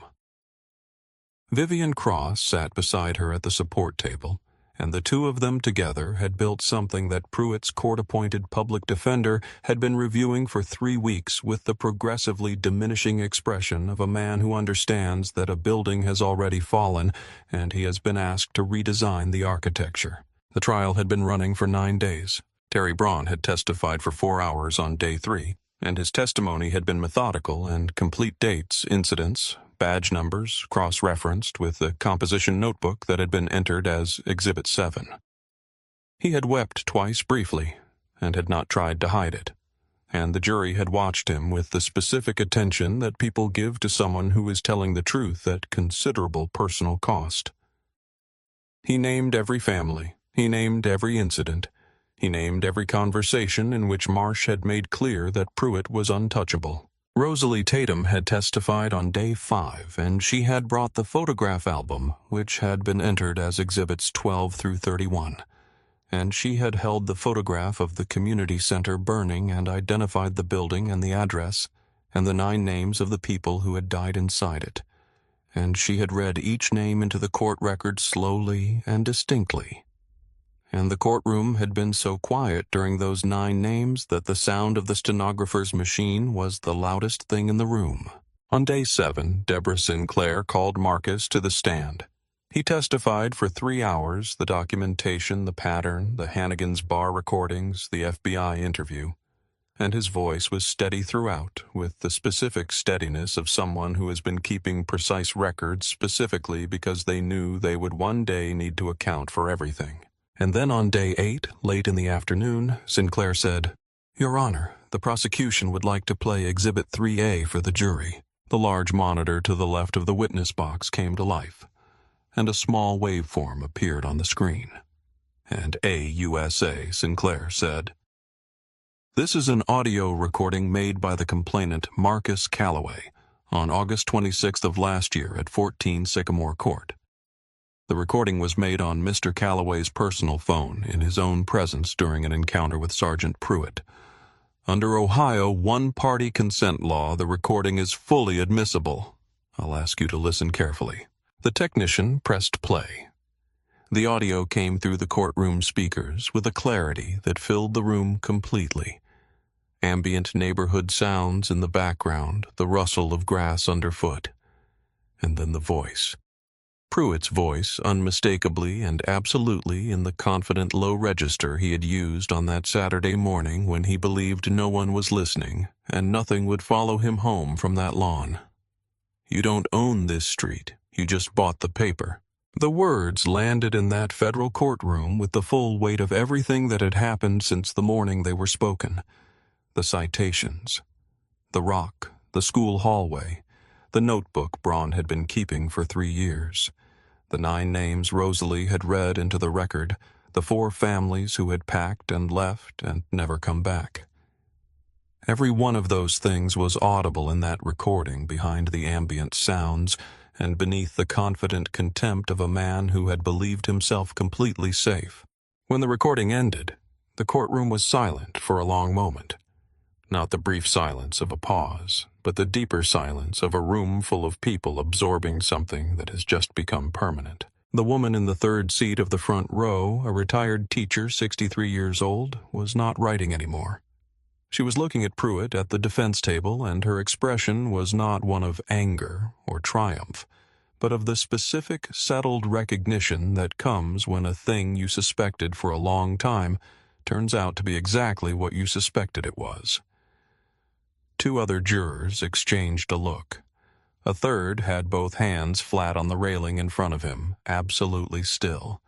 Vivian Cross sat beside her at the support table, and the two of them together had built something that Pruitt's court-appointed public defender had been reviewing for 3 weeks with the progressively diminishing expression of a man who understands that a building has already fallen and he has been asked to redesign the architecture. The trial had been running for 9 days. Terry Braun had testified for 4 hours on day 3, and his testimony had been methodical and complete dates, incidents, badge numbers, cross-referenced with the composition notebook that had been entered as Exhibit 7. He had wept twice briefly, and had not tried to hide it, and the jury had watched him with the specific attention that people give to someone who is telling the truth at considerable personal cost. He named every family, he named every incident, he named every conversation in which Marsh had made clear that Pruitt was untouchable. Rosalie Tatum had testified on day 5, and she had brought the photograph album, which had been entered as Exhibits 12 through 31. And she had held the photograph of the community center burning and identified the building and the address and the 9 names of the people who had died inside it. And she had read each name into the court record slowly and distinctly. And the courtroom had been so quiet during those 9 names that the sound of the stenographer's machine was the loudest thing in the room. On day 7, Deborah Sinclair called Marcus to the stand. He testified for 3 hours, the documentation, the pattern, the Hannigan's bar recordings, the FBI interview. And his voice was steady throughout, with the specific steadiness of someone who has been keeping precise records specifically because they knew they would one day need to account for everything. And then on day 8, late in the afternoon, Sinclair said, "Your Honor, the prosecution would like to play Exhibit 3A for the jury." The large monitor to the left of the witness box came to life, and a small waveform appeared on the screen. And AUSA, Sinclair said, "This is an audio recording made by the complainant Marcus Calloway on August 26th of last year at 14 Sycamore Court. The recording was made on Mr. Calloway's personal phone in his own presence during an encounter with Sergeant Pruitt. Under Ohio one-party consent law, the recording is fully admissible. I'll ask you to listen carefully." The technician pressed play. The audio came through the courtroom speakers with a clarity that filled the room completely. Ambient neighborhood sounds in the background, the rustle of grass underfoot, and then the voice. Pruitt's voice, unmistakably and absolutely in the confident low register he had used on that Saturday morning when he believed no one was listening and nothing would follow him home from that lawn. "You don't own this street, you just bought the paper." The words landed in that federal courtroom with the full weight of everything that had happened since the morning they were spoken. The citations, the rock, the school hallway, the notebook Braun had been keeping for 3 years. The 9 names Rosalie had read into the record, the 4 families who had packed and left and never come back. Every one of those things was audible in that recording behind the ambient sounds and beneath the confident contempt of a man who had believed himself completely safe. When the recording ended, the courtroom was silent for a long moment. Not the brief silence of a pause, but the deeper silence of a room full of people absorbing something that has just become permanent. The woman in the 3rd seat of the front row, a retired teacher 63 years old, was not writing anymore. She was looking at Pruitt at the defense table, and her expression was not one of anger or triumph, but of the specific, settled recognition that comes when a thing you suspected for a long time turns out to be exactly what you suspected it was. Two other jurors exchanged a look. A third had both hands flat on the railing in front of him, absolutely still.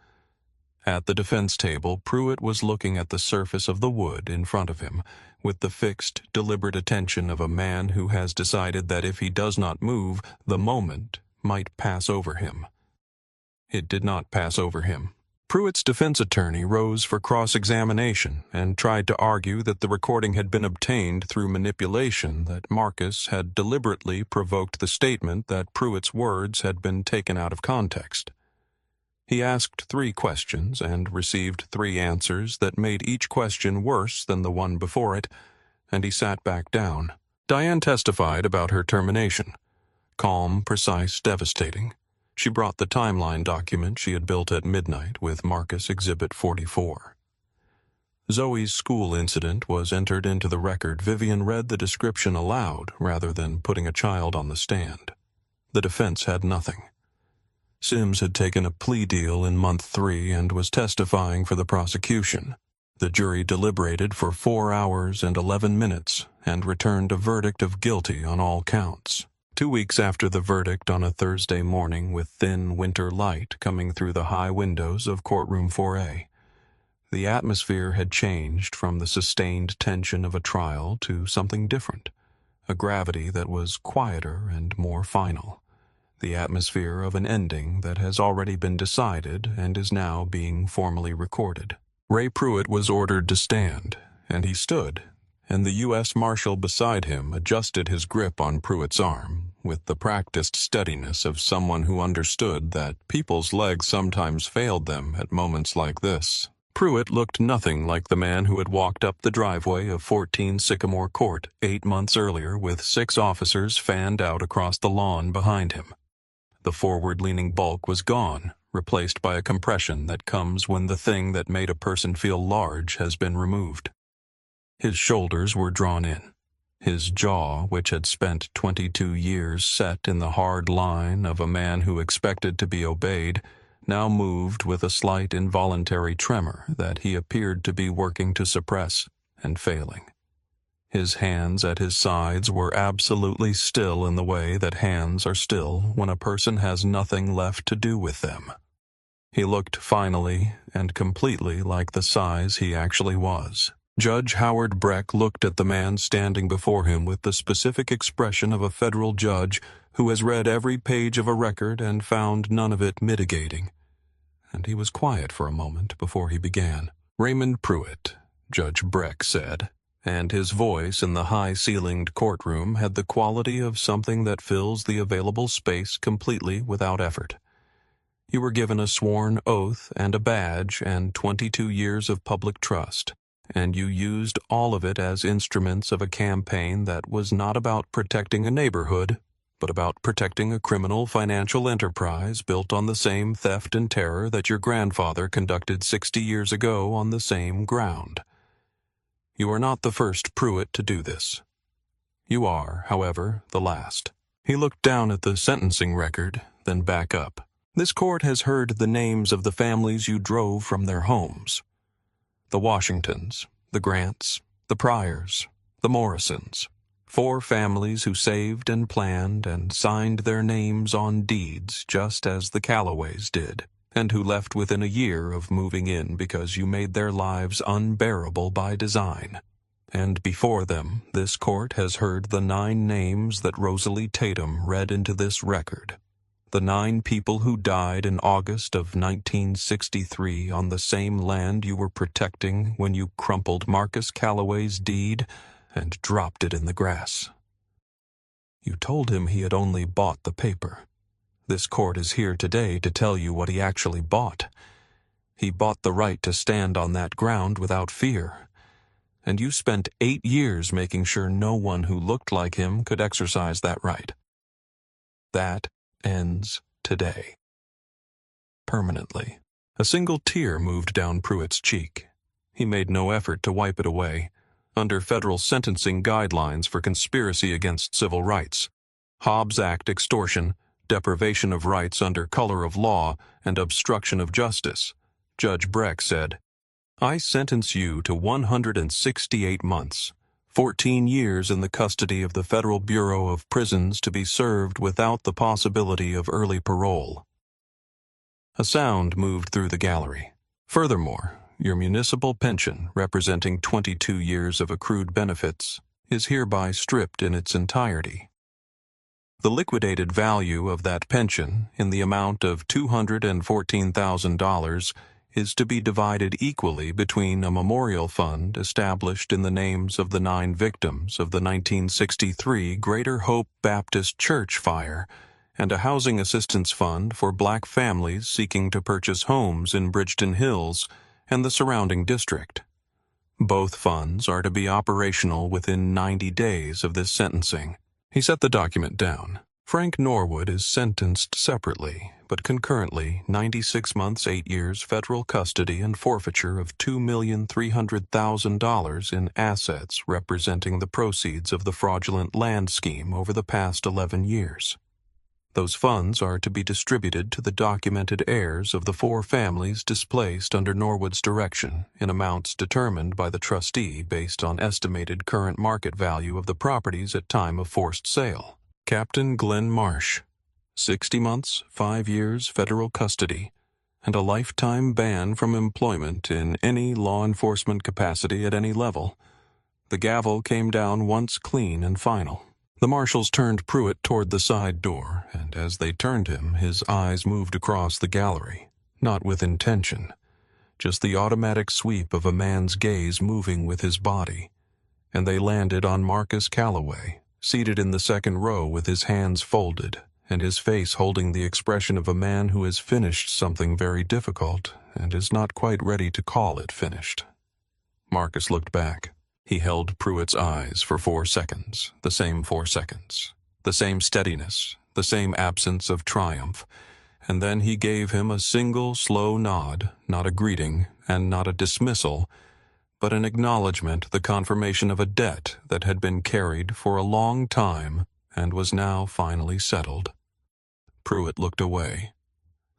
At the defense table, Pruitt was looking at the surface of the wood in front of him, with the fixed, deliberate attention of a man who has decided that if he does not move, the moment might pass over him. It did not pass over him. Pruitt's defense attorney rose for cross-examination and tried to argue that the recording had been obtained through manipulation, that Marcus had deliberately provoked the statement, that Pruitt's words had been taken out of context. He asked 3 questions and received 3 answers that made each question worse than the one before it, and he sat back down. Diane testified about her termination. Calm, precise, devastating. She brought the timeline document she had built at midnight with Marcus Exhibit 44. Zoe's school incident was entered into the record. Vivian read the description aloud rather than putting a child on the stand. The defense had nothing. Sims had taken a plea deal in month 3 and was testifying for the prosecution. The jury deliberated for 4 hours and 11 minutes and returned a verdict of guilty on all counts. 2 weeks after the verdict, on a Thursday morning with thin winter light coming through the high windows of courtroom 4A, the atmosphere had changed from the sustained tension of a trial to something different, a gravity that was quieter and more final. The atmosphere of an ending that has already been decided and is now being formally recorded. Ray Pruitt was ordered to stand, and he stood, and the U.S. Marshal beside him adjusted his grip on Pruitt's arm with the practiced steadiness of someone who understood that people's legs sometimes failed them at moments like this. Pruitt looked nothing like the man who had walked up the driveway of 14 Sycamore Court 8 months earlier with 6 officers fanned out across the lawn behind him. The forward-leaning bulk was gone, replaced by a compression that comes when the thing that made a person feel large has been removed. His shoulders were drawn in. His jaw, which had spent 22 years set in the hard line of a man who expected to be obeyed, now moved with a slight involuntary tremor that he appeared to be working to suppress and failing. His hands at his sides were absolutely still in the way that hands are still when a person has nothing left to do with them. He looked finally and completely like the size he actually was. Judge Howard Breck looked at the man standing before him with the specific expression of a federal judge who has read every page of a record and found none of it mitigating. And he was quiet for a moment before he began. "Raymond Pruitt," Judge Breck said, and his voice in the high-ceilinged courtroom had the quality of something that fills the available space completely without effort. "You were given a sworn oath and a badge and 22 years of public trust, and you used all of it as instruments of a campaign that was not about protecting a neighborhood, but about protecting a criminal financial enterprise built on the same theft and terror that your grandfather conducted 60 years ago on the same ground. You are not the first Pruitt to do this. You are, however, the last." He looked down at the sentencing record, then back up. "This court has heard the names of the families you drove from their homes. The Washingtons, the Grants, the Pryors, the Morrisons. 4 families who saved and planned and signed their names on deeds just as the Callaways did, and who left within a year of moving in because you made their lives unbearable by design. And before them, this court has heard the 9 names that Rosalie Tatum read into this record. The 9 people who died in August of 1963 on the same land you were protecting when you crumpled Marcus Calloway's deed and dropped it in the grass. You told him he had only bought the paper. This court is here today to tell you what he actually bought. He bought the right to stand on that ground without fear. And you spent 8 years making sure no one who looked like him could exercise that right. That ends today. Permanently. A single tear moved down Pruitt's cheek. He made no effort to wipe it away. Under federal sentencing guidelines for conspiracy against civil rights, Hobbs Act extortion, deprivation of rights under color of law and obstruction of justice, Judge Breck said, "I sentence you to 168 months, 14 years in the custody of the Federal Bureau of Prisons to be served without the possibility of early parole." A sound moved through the gallery. "Furthermore, your municipal pension, representing 22 years of accrued benefits, is hereby stripped in its entirety. The liquidated value of that pension, in the amount of $214,000, is to be divided equally between a memorial fund established in the names of the 9 victims of the 1963 Greater Hope Baptist Church fire and a housing assistance fund for black families seeking to purchase homes in Bridgeton Hills and the surrounding district. Both funds are to be operational within 90 days of this sentencing." He set the document down. Frank Norwood is sentenced separately, but concurrently 96 months, 8 years federal custody and forfeiture of $2,300,000 in assets representing the proceeds of the fraudulent land scheme over the past 11 years. Those funds are to be distributed to the documented heirs of the 4 families displaced under Norwood's direction in amounts determined by the trustee based on estimated current market value of the properties at time of forced sale. Captain Glenn Marsh, 60 months, 5 years federal custody, and a lifetime ban from employment in any law enforcement capacity at any level. The gavel came down once clean and final. The marshals turned Pruitt toward the side door, and as they turned him, his eyes moved across the gallery, not with intention, just the automatic sweep of a man's gaze moving with his body, and they landed on Marcus Calloway, seated in the second row with his hands folded, and his face holding the expression of a man who has finished something very difficult and is not quite ready to call it finished. Marcus looked back. He held Pruitt's eyes for 4 seconds, the same 4 seconds, the same steadiness, the same absence of triumph, and then he gave him a single slow nod, not a greeting and not a dismissal, but an acknowledgment, the confirmation of a debt that had been carried for a long time and was now finally settled. Pruitt looked away.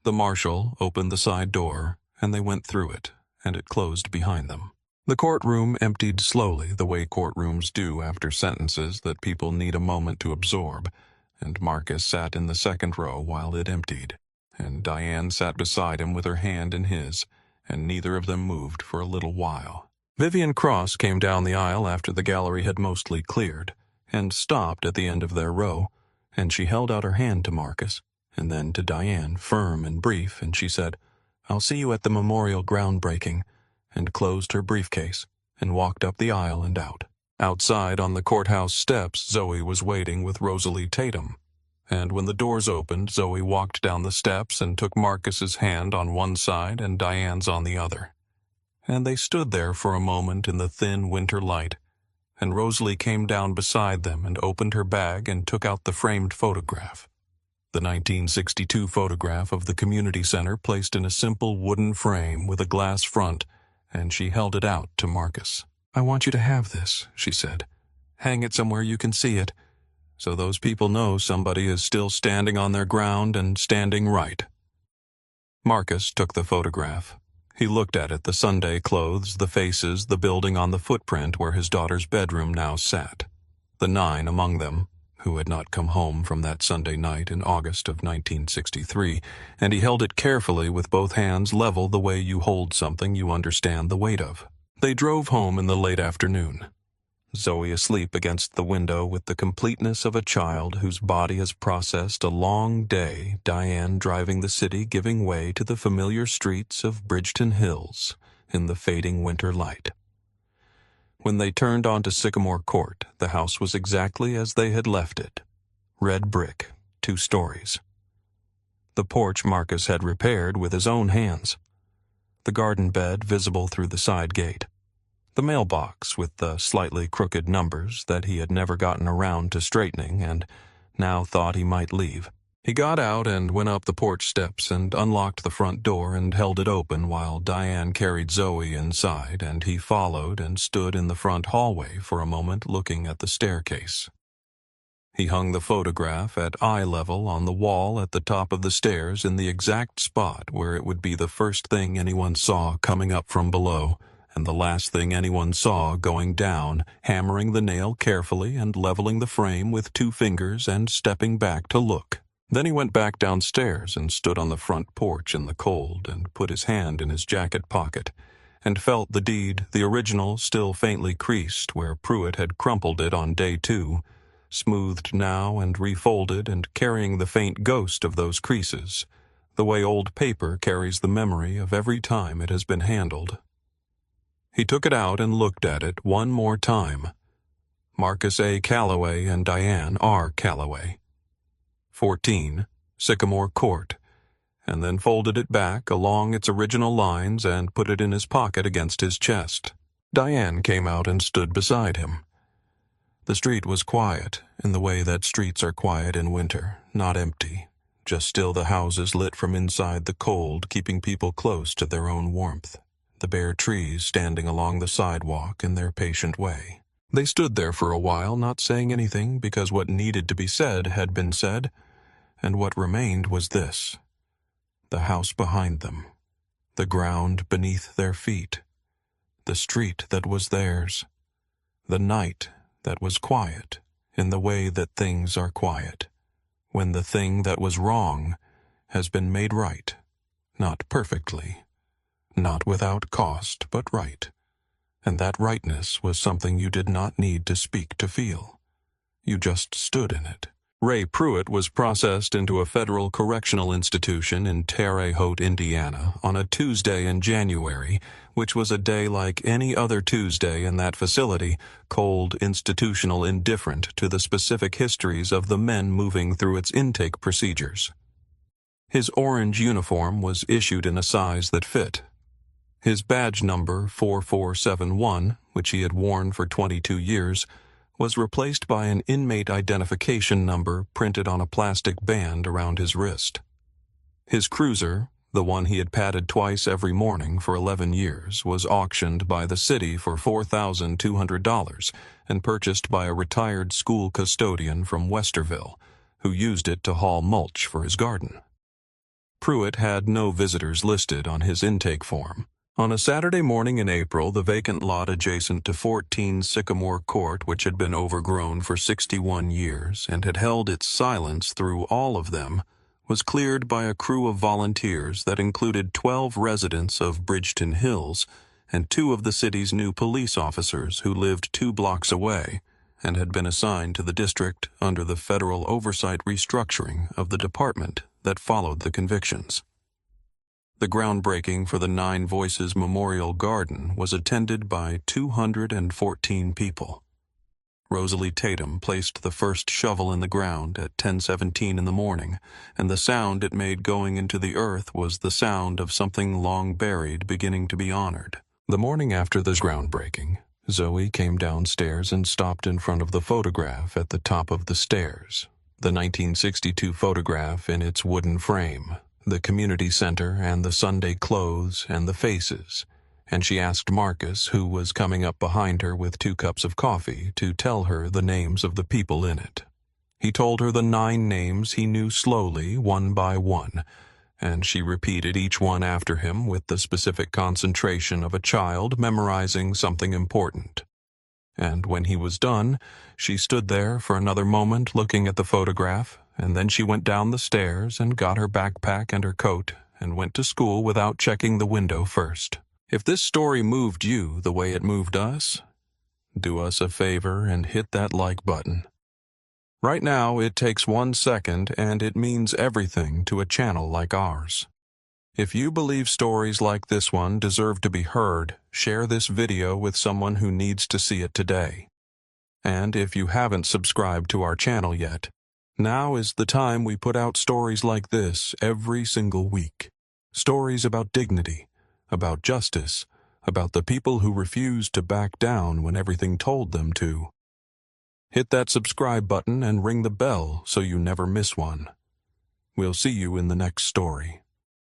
The marshal opened the side door, and they went through it, and it closed behind them. The courtroom emptied slowly, the way courtrooms do after sentences that people need a moment to absorb, and Marcus sat in the second row while it emptied, and Diane sat beside him with her hand in his, and neither of them moved for a little while. Vivian Cross came down the aisle after the gallery had mostly cleared, and stopped at the end of their row, and she held out her hand to Marcus, and then to Diane, firm and brief, and she said, "I'll see you at the memorial groundbreaking," and closed her briefcase, and walked up the aisle and out. Outside on the courthouse steps, Zoe was waiting with Rosalie Tatum, and when the doors opened, Zoe walked down the steps and took Marcus's hand on one side and Diane's on the other. And they stood there for a moment in the thin winter light, and Rosalie came down beside them and opened her bag and took out the framed photograph. The 1962 photograph of the community center placed in a simple wooden frame with a glass front, and she held it out to Marcus. "I want you to have this," she said. "Hang it somewhere you can see it, so those people know somebody is still standing on their ground and standing right." Marcus took the photograph. He looked at it, the Sunday clothes, the faces, the building on the footprint where his daughter's bedroom now sat. The 9 among them, who had not come home from that Sunday night in August of 1963, and he held it carefully with both hands level the way you hold something you understand the weight of. They drove home in the late afternoon. Zoe asleep against the window with the completeness of a child whose body has processed a long day, Diane driving the city giving way to the familiar streets of Bridgeton Hills in the fading winter light. When they turned onto Sycamore Court, the house was exactly as they had left it. Red brick, 2 stories. The porch Marcus had repaired with his own hands. The garden bed visible through the side gate. The mailbox with the slightly crooked numbers that he had never gotten around to straightening and now thought he might leave. He got out and went up the porch steps and unlocked the front door and held it open while Diane carried Zoe inside, and he followed and stood in the front hallway for a moment looking at the staircase. He hung the photograph at eye level on the wall at the top of the stairs in the exact spot where it would be the first thing anyone saw coming up from below, and the last thing anyone saw going down, hammering the nail carefully and leveling the frame with 2 fingers and stepping back to look. Then he went back downstairs and stood on the front porch in the cold and put his hand in his jacket pocket, and felt the deed, the original, still faintly creased where Pruitt had crumpled it on day 2, smoothed now and refolded and carrying the faint ghost of those creases, the way old paper carries the memory of every time it has been handled. He took it out and looked at it one more time. Marcus A. Calloway and Diane R. Calloway. 14, Sycamore Court, and then folded it back along its original lines and put it in his pocket against his chest. Diane came out and stood beside him. The street was quiet, in the way that streets are quiet in winter, not empty, just still the houses lit from inside the cold, keeping people close to their own warmth, the bare trees standing along the sidewalk in their patient way. They stood there for a while, not saying anything because what needed to be said had been said, and what remained was this: the house behind them, the ground beneath their feet, the street that was theirs, the night that was quiet in the way that things are quiet, when the thing that was wrong has been made right, not perfectly, not without cost, but right, and that rightness was something you did not need to speak to feel. You just stood in it. Ray Pruitt was processed into a federal correctional institution in Terre Haute, Indiana, on a Tuesday in January, which was a day like any other Tuesday in that facility, cold, institutional, indifferent to the specific histories of the men moving through its intake procedures. His orange uniform was issued in a size that fit. His badge number 4471, which he had worn for 22 years, was replaced by an inmate identification number printed on a plastic band around his wrist. His cruiser, the one he had patted twice every morning for 11 years, was auctioned by the city for $4,200 and purchased by a retired school custodian from Westerville, who used it to haul mulch for his garden. Pruitt had no visitors listed on his intake form. On a Saturday morning in April, the vacant lot adjacent to 14 Sycamore Court, which had been overgrown for 61 years and had held its silence through all of them, was cleared by a crew of volunteers that included 12 residents of Bridgeton Hills and 2 of the city's new police officers who lived 2 blocks away and had been assigned to the district under the federal oversight restructuring of the department that followed the convictions. The groundbreaking for the 9 Voices Memorial Garden was attended by 214 people. Rosalie Tatum placed the first shovel in the ground at 10:17 in the morning, and the sound it made going into the earth was the sound of something long buried beginning to be honored. The morning after the groundbreaking, Zoe came downstairs and stopped in front of the photograph at the top of the stairs, the 1962 photograph in its wooden frame, the community center and the Sunday clothes and the faces, and she asked Marcus, who was coming up behind her with 2 cups of coffee, to tell her the names of the people in it. He told her the 9 names he knew slowly, one by one, and she repeated each one after him with the specific concentration of a child memorizing something important. And when he was done, she stood there for another moment looking at the photograph, and then she went down the stairs and got her backpack and her coat and went to school without checking the window first. If this story moved you the way it moved us, do us a favor and hit that like button. Right now, it takes 1 second and it means everything to a channel like ours. If you believe stories like this one deserve to be heard, share this video with someone who needs to see it today. And if you haven't subscribed to our channel yet, now is the time we put out stories like this every single week. Stories about dignity, about justice, about the people who refused to back down when everything told them to. Hit that subscribe button and ring the bell so you never miss one. We'll see you in the next story.